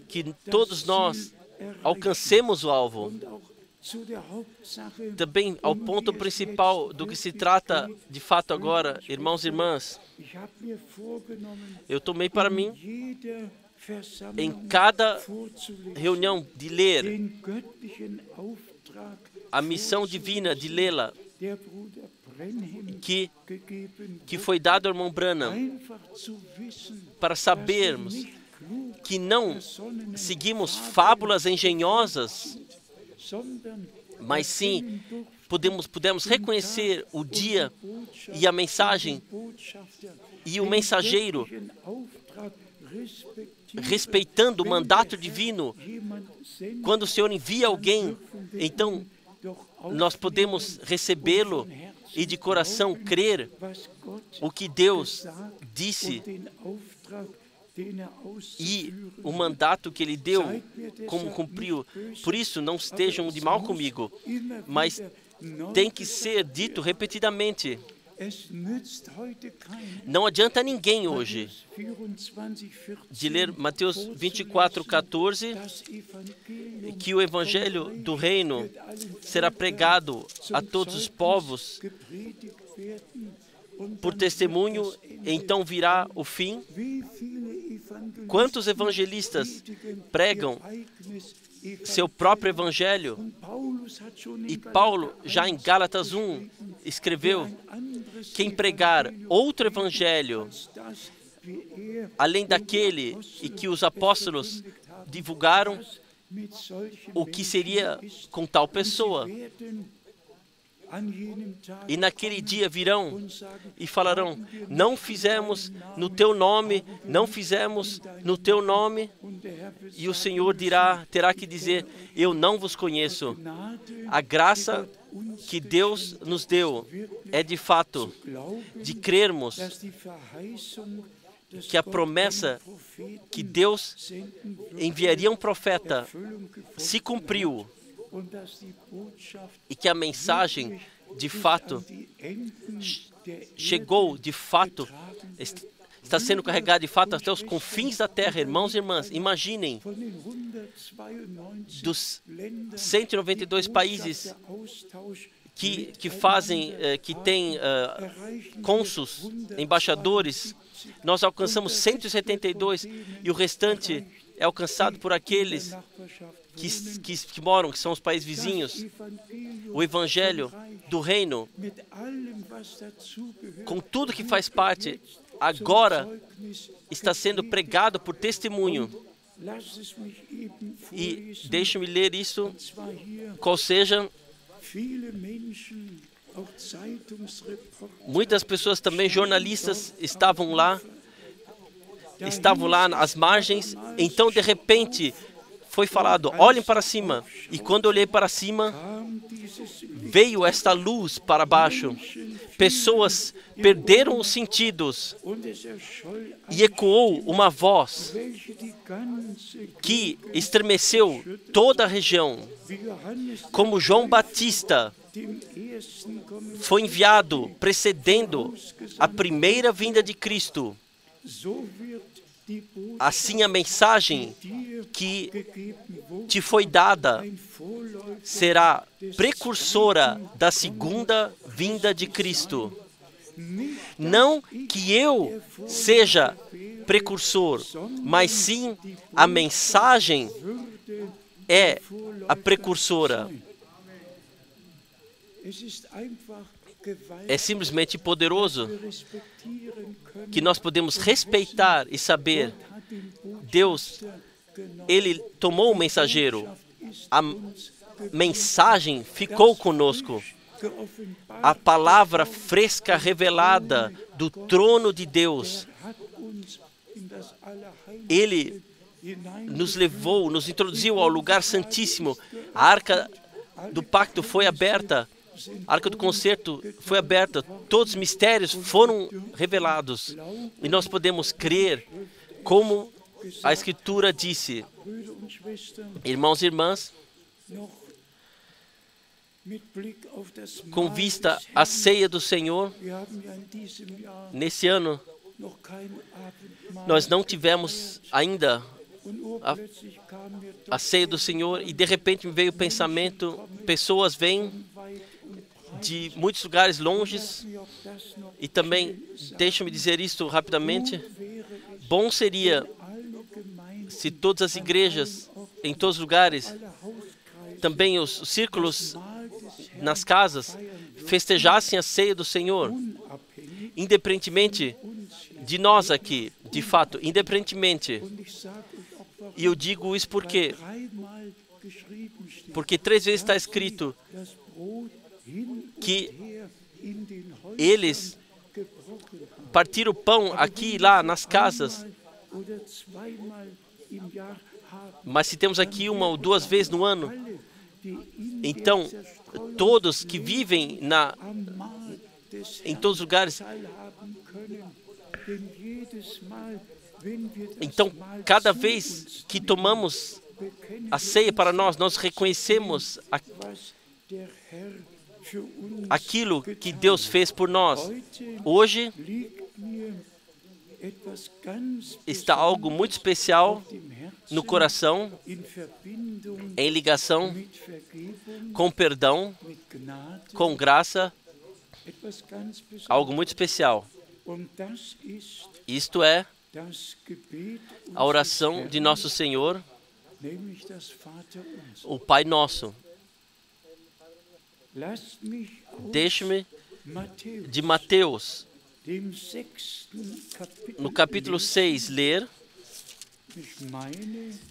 que todos nós alcancemos o alvo. Também ao ponto principal do que se trata de fato agora, irmãos e irmãs, eu tomei para mim em cada reunião de ler a missão divina de lê-la, que foi dado ao irmão Branham, para sabermos que não seguimos fábulas engenhosas, mas sim pudemos reconhecer o dia e a mensagem e o mensageiro, respeitando o mandato divino. Quando o Senhor envia alguém, então nós podemos recebê-lo e de coração crer o que Deus disse e o mandato que Ele deu, como cumpriu. Por isso, não estejam de mal comigo, mas tem que ser dito repetidamente. Não adianta a ninguém hoje de ler Mateus 24:14, que o Evangelho do Reino será pregado a todos os povos por testemunho, então virá o fim. Quantos evangelistas pregam seu próprio evangelho? E Paulo, já em Gálatas 1, escreveu: quem pregar outro evangelho, além daquele e que os apóstolos divulgaram, o que seria com tal pessoa? E naquele dia virão e falarão: não fizemos no teu nome, não fizemos no teu nome. E o Senhor terá que dizer: eu não vos conheço. A graça que Deus nos deu é de fato de crermos que a promessa que Deus enviaria um profeta se cumpriu, e que a mensagem de fato chegou, de fato, está sendo carregada de fato até os confins da terra. Irmãos e irmãs, imaginem, dos 192 países que fazem, que têm cônsuls, embaixadores, nós alcançamos 172 e o restante é alcançado por aqueles que moram, que são os países vizinhos. O evangelho do reino, com tudo que faz parte, agora está sendo pregado por testemunho. E deixe-me ler isso, qual seja. Muitas pessoas também, jornalistas, estavam lá às margens. Então, de repente, foi falado: olhem para cima. E quando eu olhei para cima, veio esta luz para baixo. Pessoas perderam os sentidos e ecoou uma voz que estremeceu toda a região. Como João Batista foi enviado precedendo a primeira vinda de Cristo, assim a mensagem que te foi dada será precursora da segunda vinda de Cristo. Não que eu seja precursor, mas sim a mensagem é a precursora. É simplesmente poderoso que nós podemos respeitar e saber: Deus, Ele tomou o mensageiro, a mensagem ficou conosco. A palavra fresca revelada do trono de Deus, Ele nos levou, nos introduziu ao lugar santíssimo. A arca do pacto foi aberta, a arca do concerto foi aberta, todos os mistérios foram revelados. E nós podemos crer, como a Escritura disse. Irmãos e irmãs, com vista à ceia do Senhor, nesse ano, nós não tivemos ainda a ceia do Senhor, e de repente me veio o pensamento: pessoas vêm de muitos lugares longes. E também, deixa-me dizer isto rapidamente: bom seria se todas as igrejas, em todos os lugares, também os círculos nas casas, festejassem a ceia do Senhor, independentemente de nós aqui, de fato, independentemente. E eu digo isso porque 3 vezes está escrito que eles partiram o pão aqui e lá nas casas. Mas se temos aqui 1 ou 2 vezes no ano, então todos que vivem em todos os lugares, então cada vez que tomamos a ceia para nós, nós reconhecemos aquilo que Deus fez por nós. Hoje está algo muito especial no coração, em ligação com perdão, com graça, algo muito especial. Isto é a oração de nosso Senhor, o Pai Nosso. Deixe-me de Mateus, no capítulo 6, ler.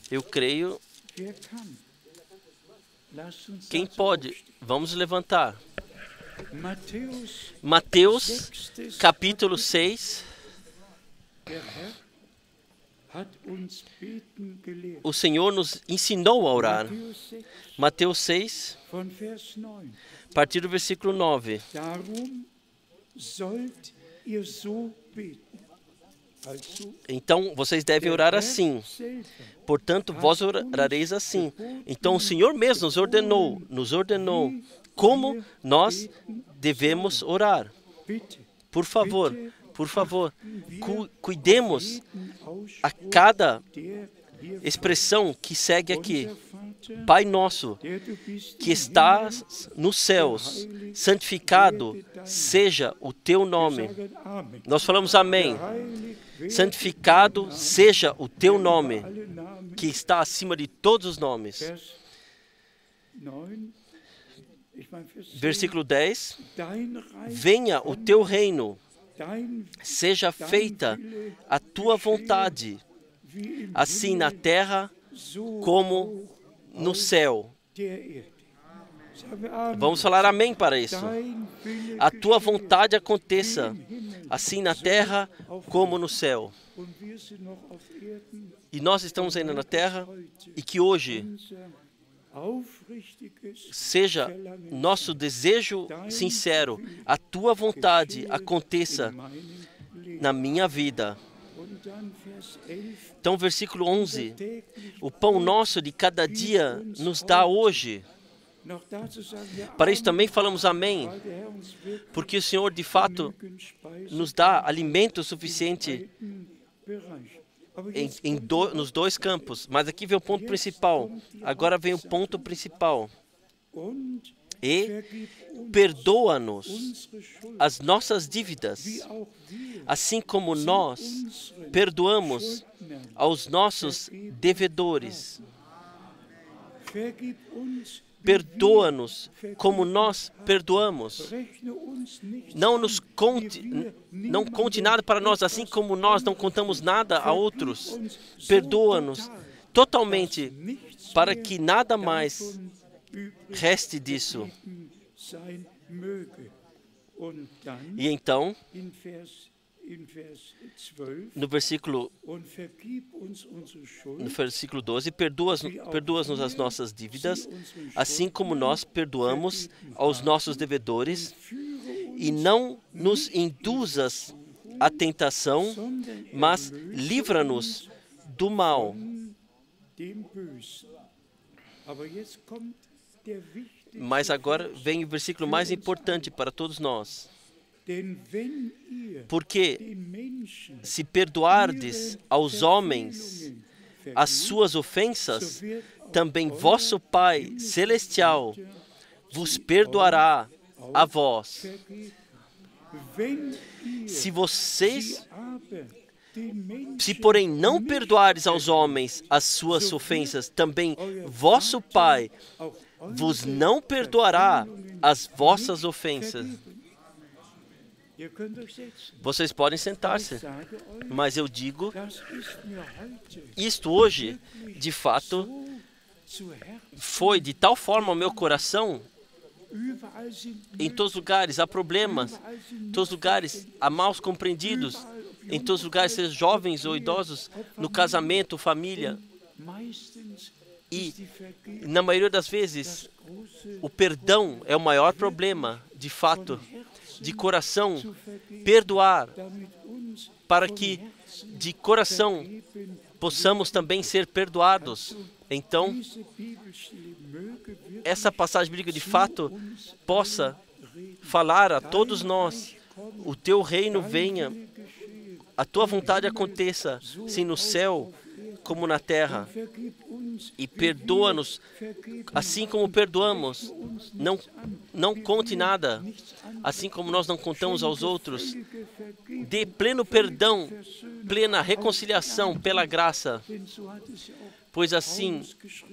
Eu creio. Quem pode? Vamos levantar. Mateus, capítulo 6. O Senhor nos ensinou a orar. Mateus 6, a partir do versículo 9. Então, vocês devem orar assim. Portanto, vós orareis assim. Então, o Senhor mesmo nos ordenou como nós devemos orar. Por favor, cuidemos a cada expressão que segue aqui. Pai nosso, que estás nos céus, santificado seja o teu nome. Nós falamos amém. Santificado seja o teu nome, que está acima de todos os nomes. Versículo 10. Venha o teu reino, seja feita a tua vontade, assim na terra como no céu. Vamos falar amém para isso. A tua vontade aconteça, assim na terra como no céu. E nós estamos ainda na terra, e que hoje seja nosso desejo sincero, a tua vontade aconteça na minha vida. Então, versículo 11. O pão nosso de cada dia nos dá hoje. Para isso também falamos amém, porque o Senhor de fato nos dá alimento suficiente nos dois campos. Mas aqui vem o ponto principal. Agora vem o ponto principal. E perdoa-nos as nossas dívidas, assim como nós perdoamos aos nossos devedores. Perdoa-nos como nós perdoamos. Não conte nada para nós, assim como nós não contamos nada a outros. Perdoa-nos totalmente, para que nada mais reste disso. E então, no versículo 12, perdoa-nos as nossas dívidas, assim como nós perdoamos aos nossos devedores, e não nos induzas à tentação, mas livra-nos do mal. Mas agora vem o versículo mais importante para todos nós. Porque se perdoardes aos homens as suas ofensas, também vosso Pai Celestial vos perdoará a vós. Se porém não perdoares aos homens as suas ofensas, também vosso Pai vos não perdoará as vossas ofensas. Vocês podem sentar-se, mas eu digo, isto hoje, de fato, foi de tal forma ao meu coração. Em todos os lugares há problemas, em todos os lugares há maus compreendidos, em todos os lugares, sejam jovens ou idosos, no casamento, família. E, na maioria das vezes, o perdão é o maior problema, de fato, de coração, perdoar, para que, de coração, possamos também ser perdoados. Então, essa passagem bíblica, de fato, possa falar a todos nós: o teu reino venha, a tua vontade aconteça, assim no céu como na terra. E perdoa-nos, assim como perdoamos. Não conte nada, assim como nós não contamos aos outros. Dê pleno perdão plena reconciliação pela graça, pois assim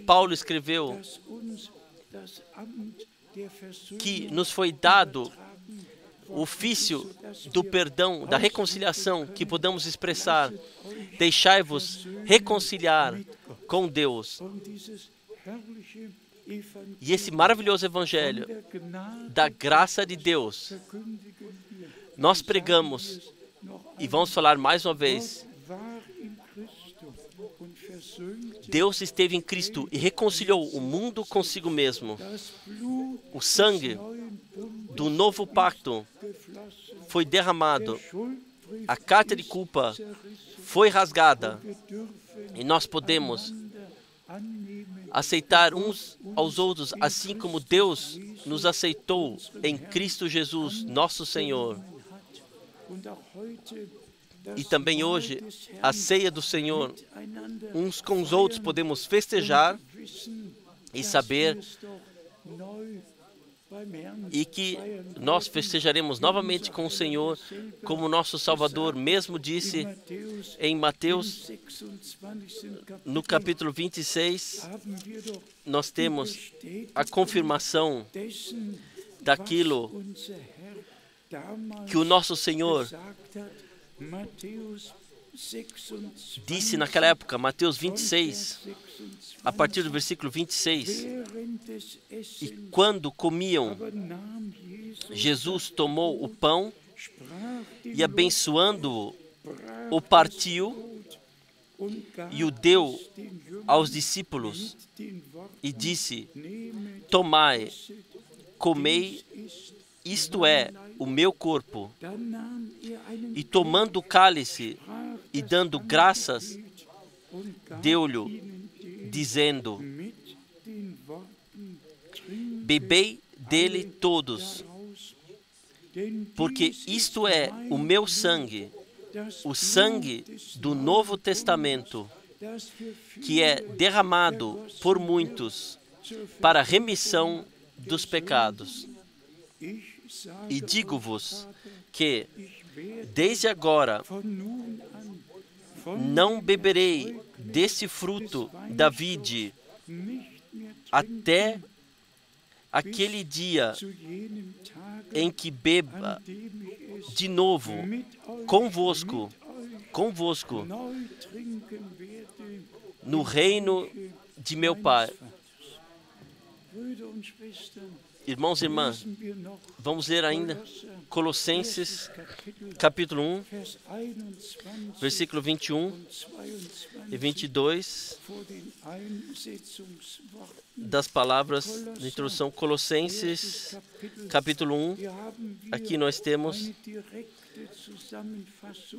Paulo escreveu que nos foi dado o ofício do perdão, da reconciliação, que podemos expressar: deixai-vos reconciliar com Deus. E esse maravilhoso evangelho da graça de Deus, nós pregamos, e vamos falar mais uma vez: Deus esteve em Cristo e reconciliou o mundo consigo mesmo. O sangue do novo pacto foi derramado, a carta de culpa foi rasgada, e nós podemos aceitar uns aos outros, assim como Deus nos aceitou em Cristo Jesus, nosso Senhor. E também hoje, a ceia do Senhor, uns com os outros podemos festejar e saber e que nós festejaremos novamente com o Senhor, como nosso Salvador mesmo disse em Mateus, no capítulo 26, nós temos a confirmação daquilo que o nosso Senhor disse naquela época, Mateus 26, a partir do versículo 26. E quando comiam, Jesus tomou o pão e, abençoando-o, o partiu e o deu aos discípulos e disse: tomai, comei, isto é o meu corpo. E tomando o cálice e dando graças, deu-lhe, dizendo: bebei dele todos, porque isto é o meu sangue, o sangue do Novo Testamento, que é derramado por muitos para a remissão dos pecados. E digo-vos que, desde agora, não beberei desse fruto da vide até aquele dia em que beba de novo convosco no reino de meu Pai. Irmãos e irmãs, vamos ler ainda Colossenses, capítulo 1, versículo 21 e 22, das palavras de introdução. Colossenses, capítulo 1, aqui nós temos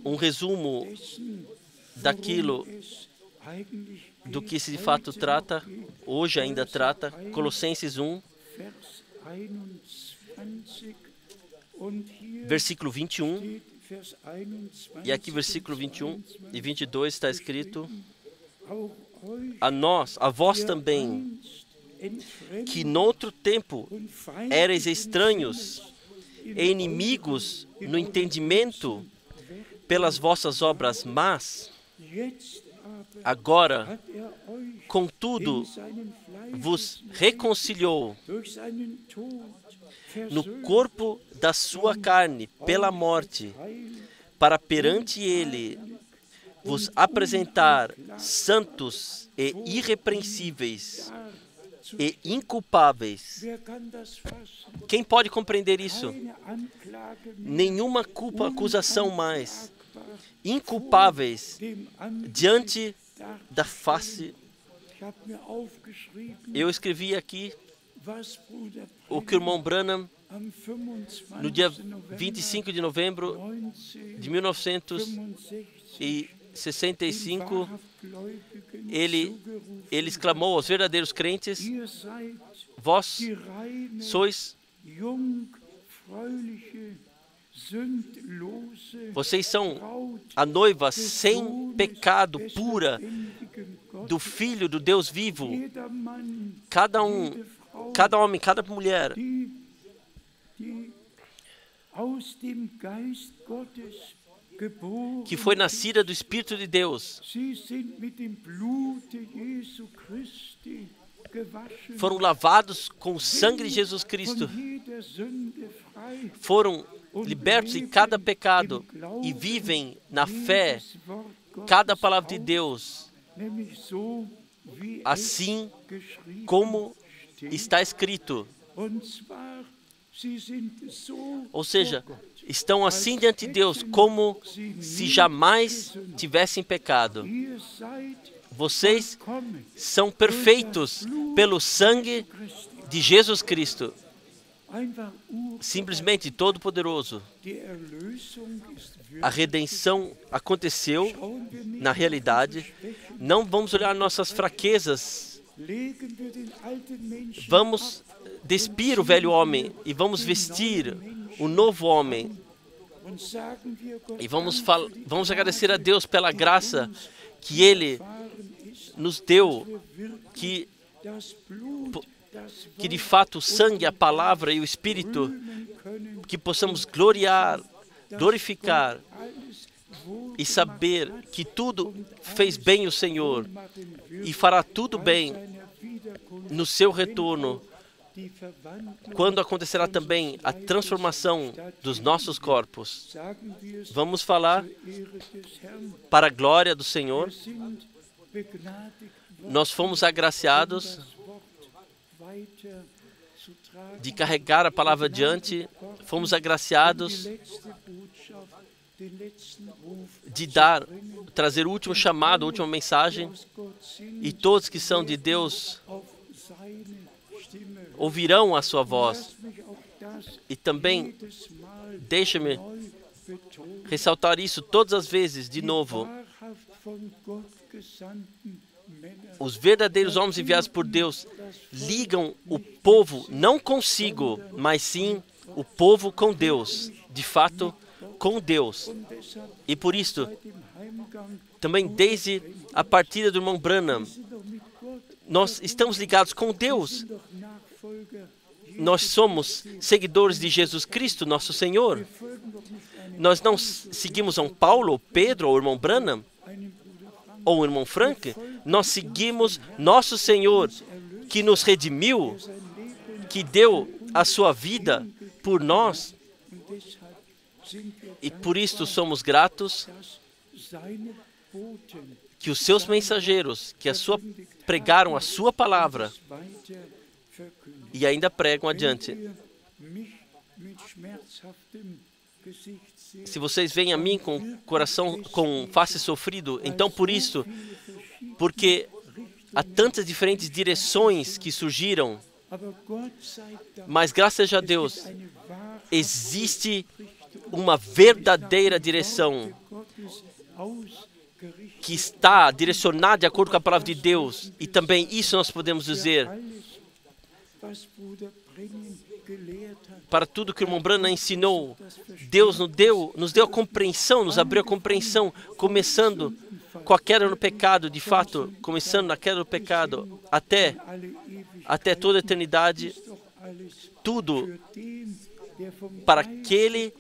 um resumo daquilo do que se de fato trata, hoje ainda trata, Colossenses 1, versículo 21, e aqui versículo 21 e 22 está escrito: a vós também, que noutro tempo erais estranhos e inimigos no entendimento pelas vossas obras más, agora, contudo, vos reconciliou no corpo da sua carne pela morte, para perante ele vos apresentar santos e irrepreensíveis e inculpáveis. Quem pode compreender isso? Nenhuma acusação mais. Inculpáveis diante da face. Eu escrevi aqui o que o irmão Branham, no dia 25 de novembro de 1965, ele exclamou aos verdadeiros crentes: vós sois, vocês são a noiva sem pecado, pura, do Filho do Deus vivo. Cada homem, cada mulher que foi nascida do Espírito de Deus. Foram lavados com o sangue de Jesus Cristo. Foram libertos de cada pecado e vivem na fé cada palavra de Deus, assim como está escrito. Ou seja, estão assim diante de Deus como se jamais tivessem pecado. Vocês são perfeitos pelo sangue de Jesus Cristo, simplesmente todo-poderoso. A redenção aconteceu na realidade. Não vamos olhar nossas fraquezas. Vamos despir o velho homem e vamos vestir o novo homem. E vamos agradecer a Deus pela graça que Ele nos deu, que de fato o sangue, a palavra e o Espírito, que possamos glorificar e saber que tudo fez bem o Senhor e fará tudo bem no seu retorno, quando acontecerá também a transformação dos nossos corpos. Vamos falar para a glória do Senhor. Nós fomos agraciados de carregar a palavra adiante, fomos agraciados de trazer o último chamado, a última mensagem, e todos que são de Deus ouvirão a sua voz. E também, deixa-me ressaltar isso todas as vezes, de novo. Os verdadeiros homens enviados por Deus ligam o povo não consigo, mas sim o povo com Deus, de fato, com Deus. E por isso, também desde a partida do irmão Branham, nós estamos ligados com Deus. Nós somos seguidores de Jesus Cristo, nosso Senhor. Nós não seguimos São Paulo, Pedro ou o irmão Branham, ou o irmão Frank. Nós seguimos nosso Senhor, que nos redimiu, que deu a sua vida por nós. E por isso somos gratos que os seus mensageiros, pregaram a sua palavra e ainda pregam adiante. Se vocês veem a mim com coração, com face sofrido, então por isso, porque há tantas diferentes direções que surgiram, mas graças a Deus, existe uma verdadeira direção que está direcionada de acordo com a palavra de Deus. E também isso nós podemos dizer para tudo que o irmão Branham ensinou. Deus nos deu a compreensão, nos abriu a compreensão, começando com a queda no pecado, de fato, começando na queda do pecado, até toda a eternidade, tudo para aquele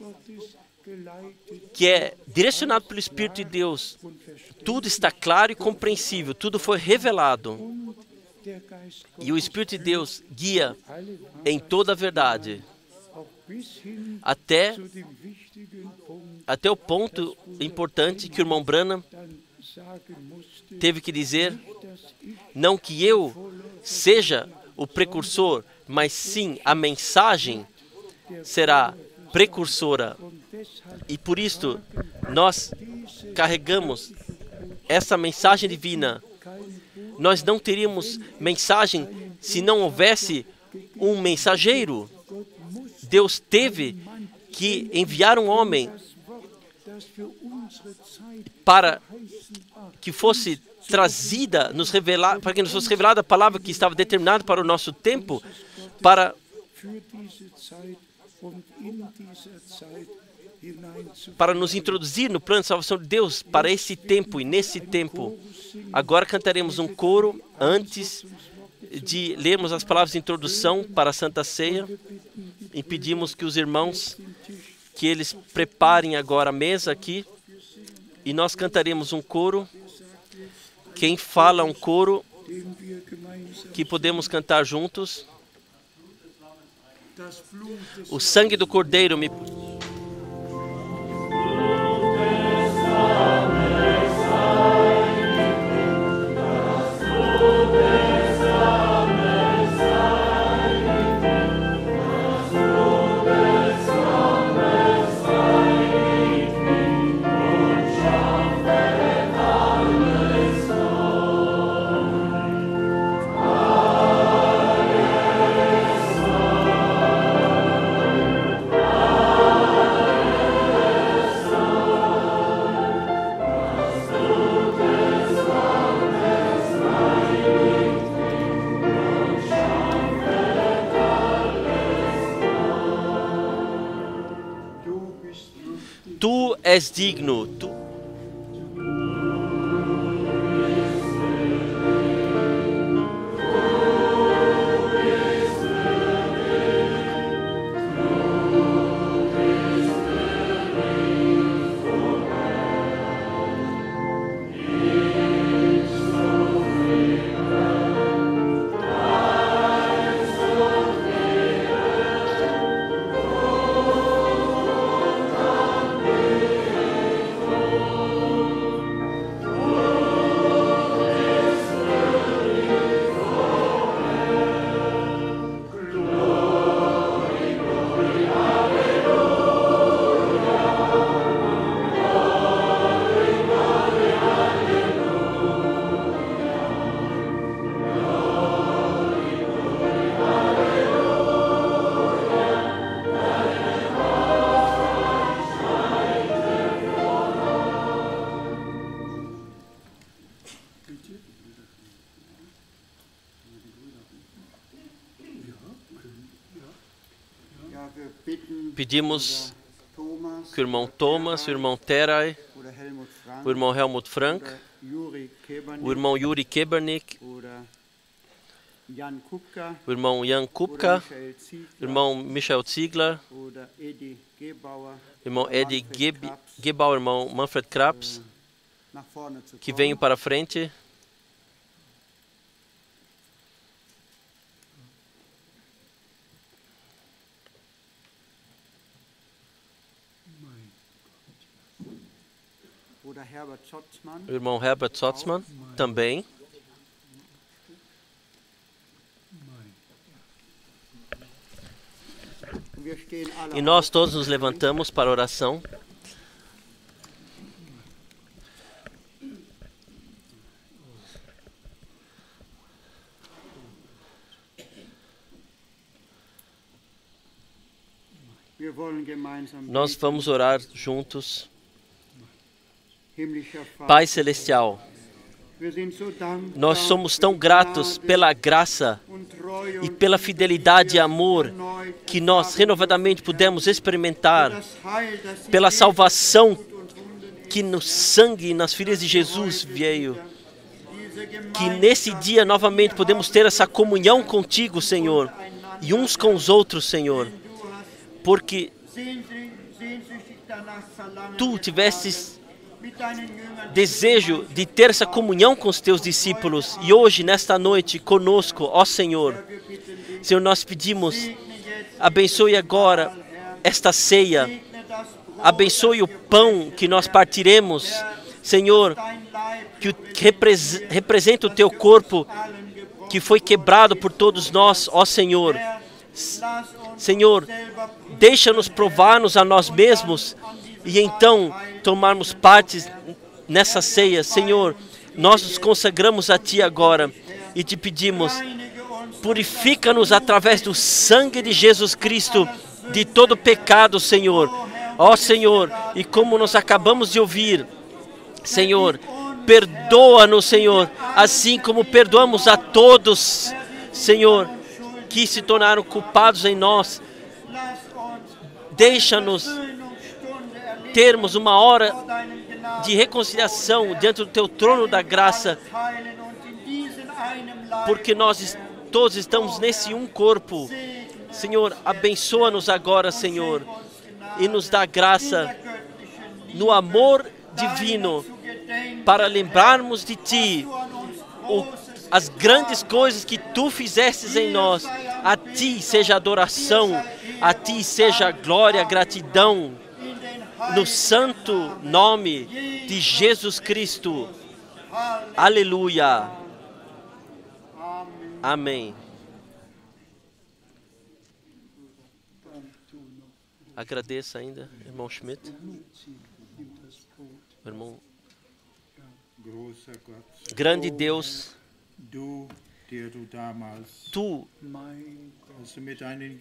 que é direcionado pelo Espírito de Deus. Tudo está claro e compreensível, tudo foi revelado. E o Espírito de Deus guia em toda a verdade, até o ponto importante que o irmão Branham teve que dizer, não que eu seja o precursor, mas sim a mensagem será precursora. E por isso nós carregamos essa mensagem divina. Nós não teríamos mensagem se não houvesse um mensageiro. Deus teve que enviar um homem para que fosse trazida, para que nos fosse revelada a palavra que estava determinada para o nosso tempo, para nos introduzir no plano de salvação de Deus para esse tempo e nesse tempo. Agora cantaremos um coro antes de lermos as palavras de introdução para a Santa Ceia e pedimos que os irmãos, que eles preparem agora a mesa aqui. E nós cantaremos um coro. Quem fala um coro que podemos cantar juntos? O sangue do Cordeiro me... Tu és digno. Pedimos que o irmão Thomas, o irmão Terai, o irmão Helmut Frank, o irmão Yuri Kebernik, o irmão Jan Kupka, o irmão Michael Ziegler, o irmão Eddie Gebauer, o irmão Manfred Krabs, que venham para a frente. O irmão Herbert Zotzmann também. E nós todos nos levantamos para a oração. Nós vamos orar juntos. Pai Celestial, nós somos tão gratos pela graça e pela fidelidade e amor que nós renovadamente pudemos experimentar, pela salvação que no sangue e nas feridas de Jesus veio. Que nesse dia novamente podemos ter essa comunhão contigo, Senhor, e uns com os outros, Senhor, porque tu tivestes desejo de ter essa comunhão com os teus discípulos e hoje, nesta noite, conosco, ó Senhor. Senhor, nós pedimos, abençoe agora esta ceia, abençoe o pão que nós partiremos, Senhor, que representa o teu corpo que foi quebrado por todos nós, ó Senhor. Senhor, deixa-nos provar-nos a nós mesmos e então tomarmos parte nessa ceia. Senhor, nós nos consagramos a Ti agora e te pedimos, purifica-nos através do sangue de Jesus Cristo de todo pecado, Senhor. Ó Senhor, e como nós acabamos de ouvir, Senhor, perdoa-nos, Senhor, assim como perdoamos a todos, Senhor, que se tornaram culpados em nós. Deixa-nos termos uma hora de reconciliação diante do Teu trono da graça, porque nós todos estamos nesse um corpo. Senhor, abençoa-nos agora, Senhor, e nos dá graça no amor divino, para lembrarmos de Ti, as grandes coisas que Tu fizestes em nós. A Ti seja adoração, a Ti seja glória, gratidão, no santo nome de Jesus Cristo. Aleluia. Amém. Agradeça ainda, irmão Schmidt. Irmão, grande Deus, Tu,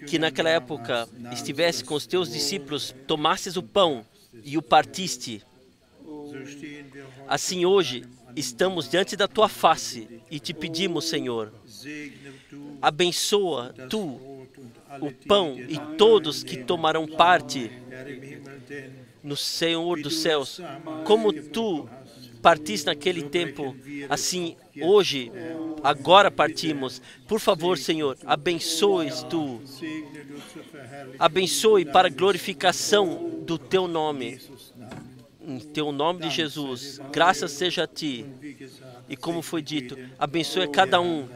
que naquela época estivesse com os Teus discípulos, tomastes o pão e o partiste. Assim hoje estamos diante da Tua face e te pedimos, Senhor, abençoa Tu o pão e todos que tomarão parte no Senhor dos céus, como Tu partiste naquele tempo, assim hoje, agora partimos. Por favor, Senhor, abençoes Tu, abençoe para a glorificação do Teu nome, em Teu nome de Jesus. Graças seja a Ti, e como foi dito, abençoe a cada um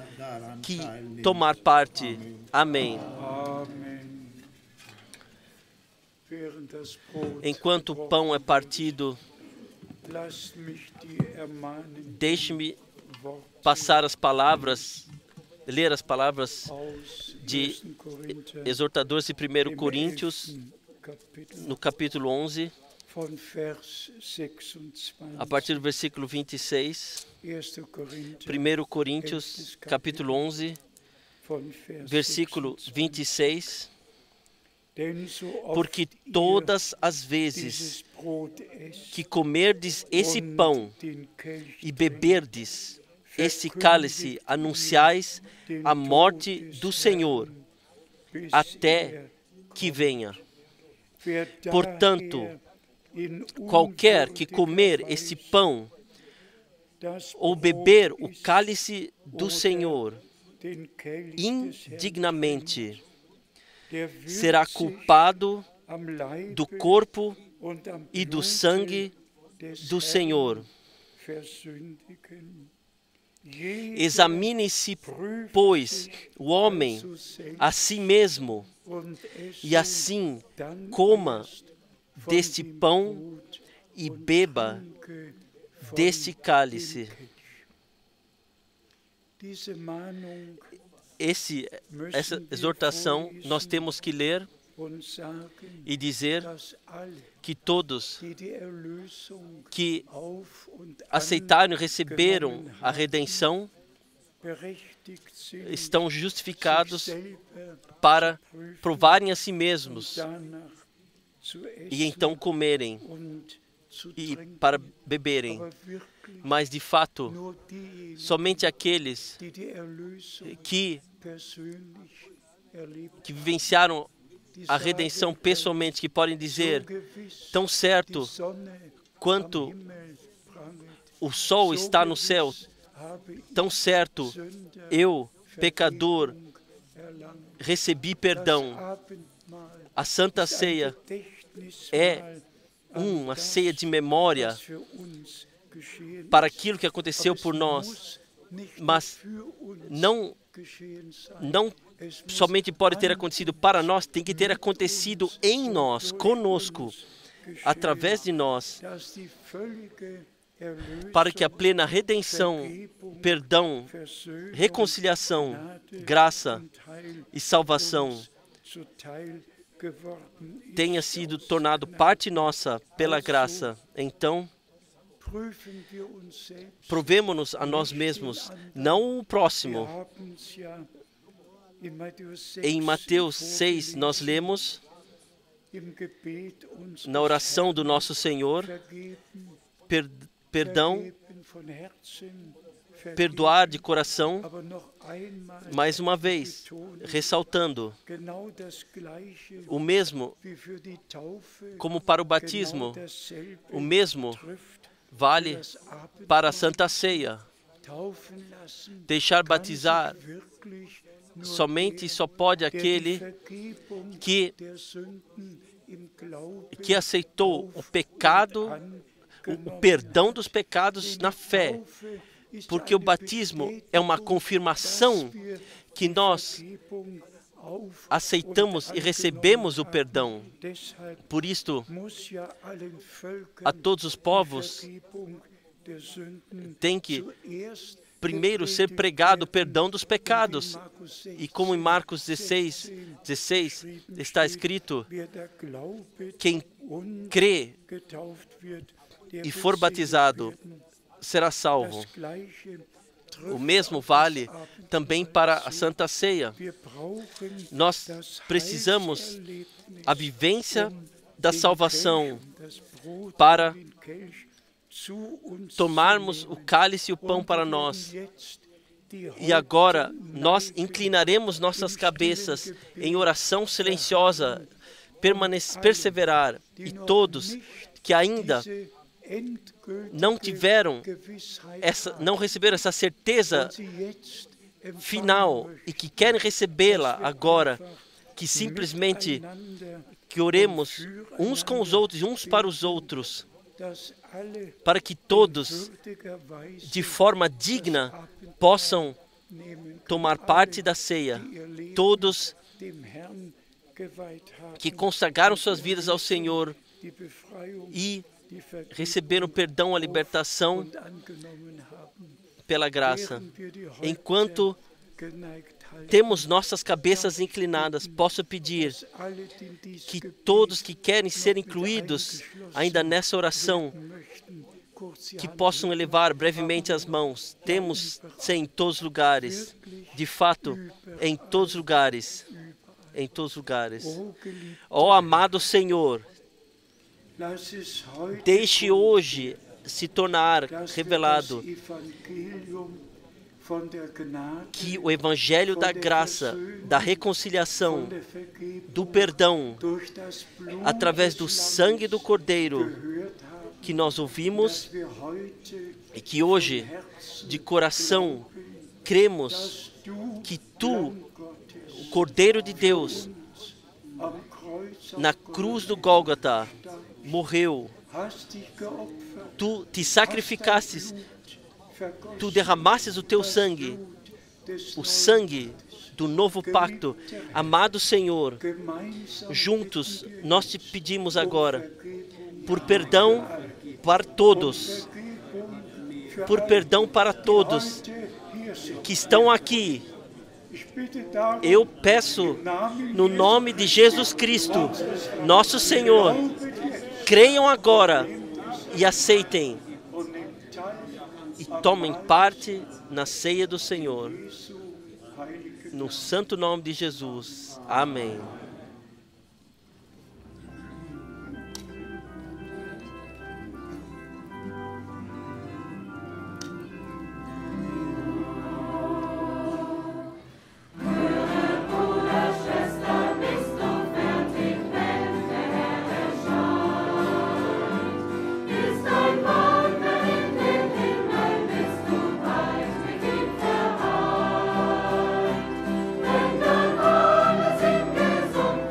que tomar parte. Amém. Enquanto o pão é partido, deixe-me passar as palavras, ler as palavras de exortadores de 1 Coríntios, no capítulo 11, a partir do versículo 26. 1 Coríntios, capítulo 11, versículo 26. Porque todas as vezes que comerdes esse pão e beberdes esse cálice, anunciais a morte do Senhor, até que venha. Portanto, qualquer que comer esse pão ou beber o cálice do Senhor indignamente, será culpado do corpo e do sangue do Senhor. Examine-se, pois, o homem a si mesmo, e assim coma deste pão e beba deste cálice. Essa exortação nós temos que ler e dizer que todos que aceitaram e receberam a redenção estão justificados para provarem a si mesmos e então comerem e para beberem. Mas, de fato, somente aqueles que vivenciaram a redenção pessoalmente, que podem dizer, tão certo quanto o sol está no céu, tão certo eu, pecador, recebi perdão. A Santa Ceia é uma ceia de memória para aquilo que aconteceu por nós, mas não somente pode ter acontecido para nós, tem que ter acontecido em nós, conosco, através de nós, para que a plena redenção, perdão, reconciliação, graça e salvação tenha sido tornado parte nossa pela graça. Então, provemo-nos a nós mesmos, não o próximo. Em Mateus 6, nós lemos, na oração do nosso Senhor, perdão, perdoar de coração, mais uma vez, ressaltando, o mesmo, como para o batismo, o mesmo vale para a Santa Ceia. Deixar batizar somente só pode aquele que aceitou o pecado o perdão dos pecados na fé, porque o batismo é uma confirmação que nós aceitamos e recebemos o perdão. Por isto, a todos os povos tem que primeiro ser pregado o perdão dos pecados. E como em Marcos 16 está escrito, quem crê e for batizado será salvo. O mesmo vale também para a Santa Ceia. Nós precisamos a vivência da salvação para tomarmos o cálice e o pão para nós. E agora nós inclinaremos nossas cabeças em oração silenciosa, perseverar. E todos que ainda não receberam essa certeza final e que querem recebê-la agora, que simplesmente que oremos uns com os outros e uns para os outros, para que todos, de forma digna, possam tomar parte da ceia. Todos que consagraram suas vidas ao Senhor e receberam perdão, a libertação pela graça. Enquanto temos nossas cabeças inclinadas, posso pedir que todos que querem ser incluídos ainda nessa oração, que possam elevar brevemente as mãos. Temos em todos os lugares, de fato, em todos os lugares, em todos os lugares. Ó amado Senhor, deixe hoje se tornar revelado que o Evangelho da graça, da reconciliação, do perdão, através do sangue do Cordeiro, que nós ouvimos e que hoje, de coração, cremos que Tu, o Cordeiro de Deus, na cruz do Gólgota, morreu. Tu te sacrificastes, tu derramastes o teu sangue, o sangue do novo pacto. Amado Senhor, juntos nós te pedimos agora por perdão para todos, por perdão para todos que estão aqui. Eu peço no nome de Jesus Cristo, nosso Senhor, creiam agora e aceitem e tomem parte na ceia do Senhor. No santo nome de Jesus. Amém. Gesundheit.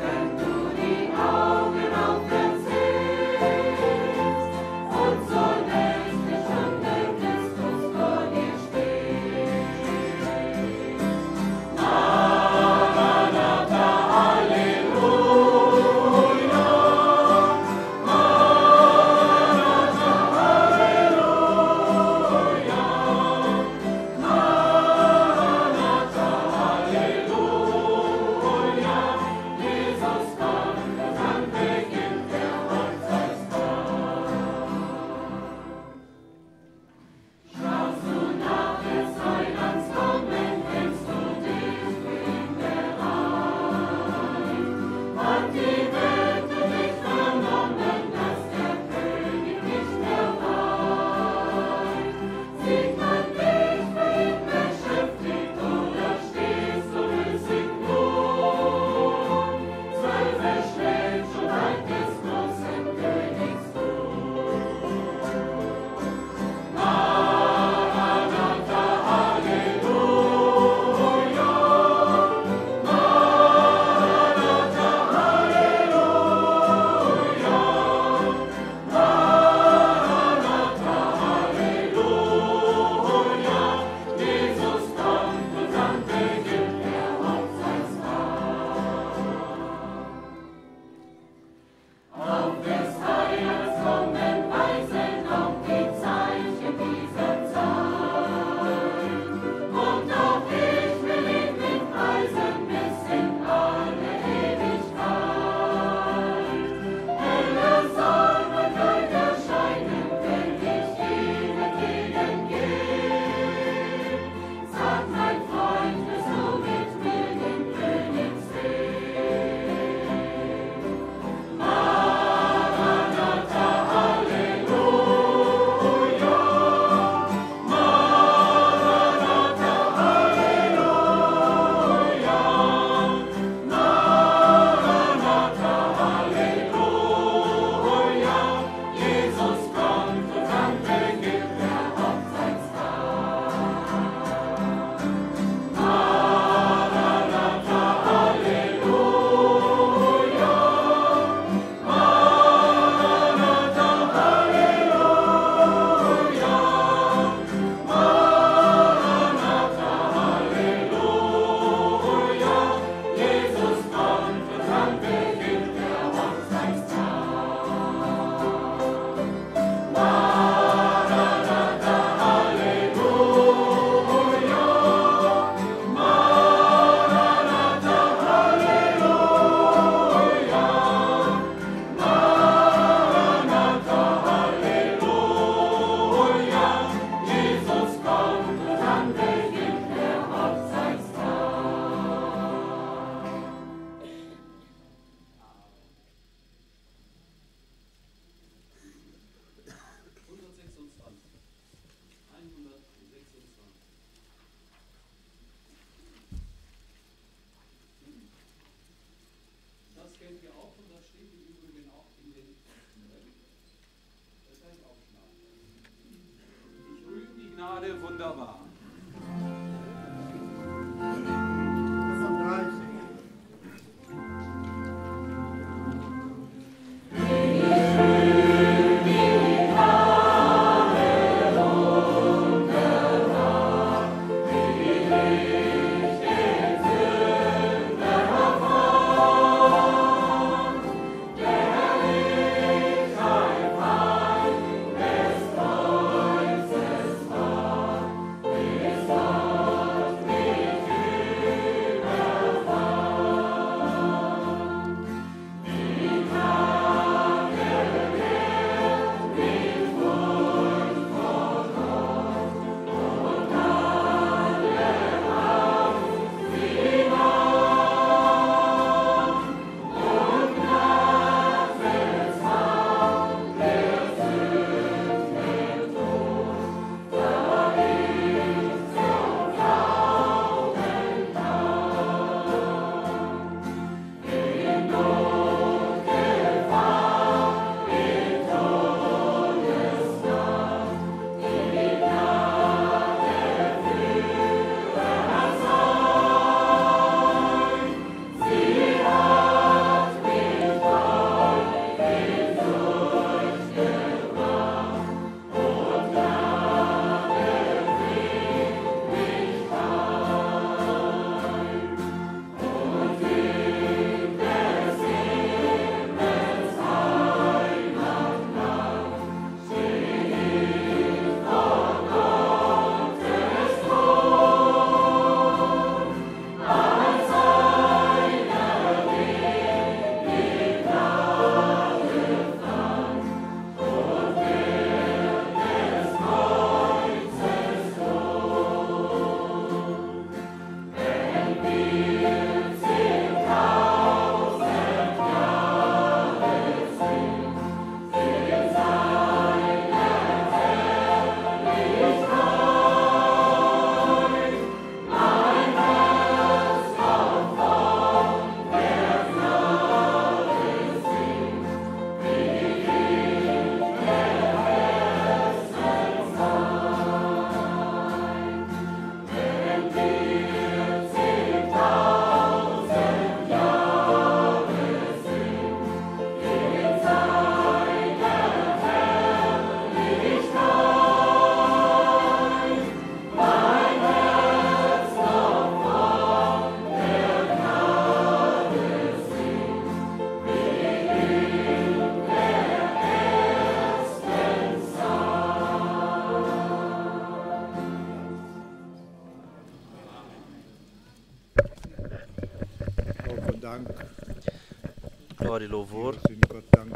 Glória e louvor.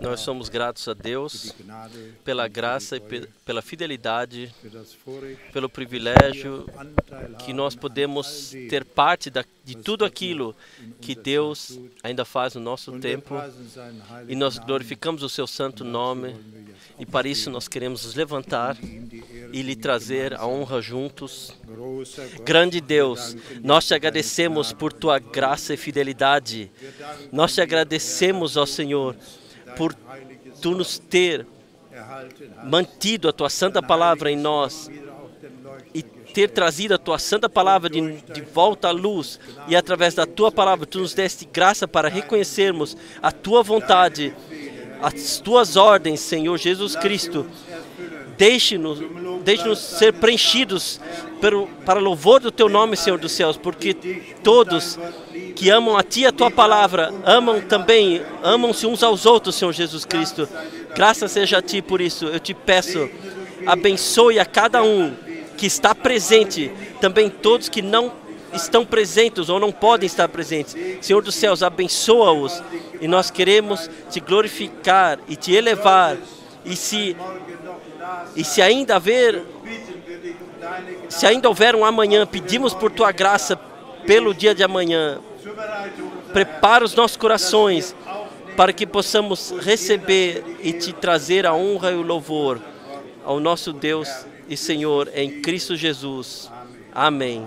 Nós somos gratos a Deus pela graça e pela fidelidade, pelo privilégio que nós podemos ter parte de tudo aquilo que Deus ainda faz no nosso tempo. E nós glorificamos o seu santo nome. E para isso nós queremos nos levantar e lhe trazer a honra juntos. Grande Deus, nós te agradecemos por tua graça e fidelidade. Nós te agradecemos, ó Senhor, por tu nos ter mantido a tua santa palavra em nós e ter trazido a tua santa palavra de volta à luz. E através da tua palavra tu nos deste graça para reconhecermos a tua vontade, as tuas ordens, Senhor Jesus Cristo. Deixe-nos ser preenchidos para louvor do teu nome, Senhor dos céus, porque todos que amam a ti e a tua palavra amam-se uns aos outros, Senhor Jesus Cristo. Graças seja a ti por isso. Eu te peço, abençoe a cada um que está presente, também todos que não estão presentes ou não podem estar presentes. Senhor dos céus, abençoa-os. E nós queremos te glorificar e te elevar. E se ainda houver um amanhã, pedimos por tua graça pelo dia de amanhã. Prepara os nossos corações para que possamos receber e te trazer a honra e o louvor ao nosso Deus e Senhor em Cristo Jesus. Amém.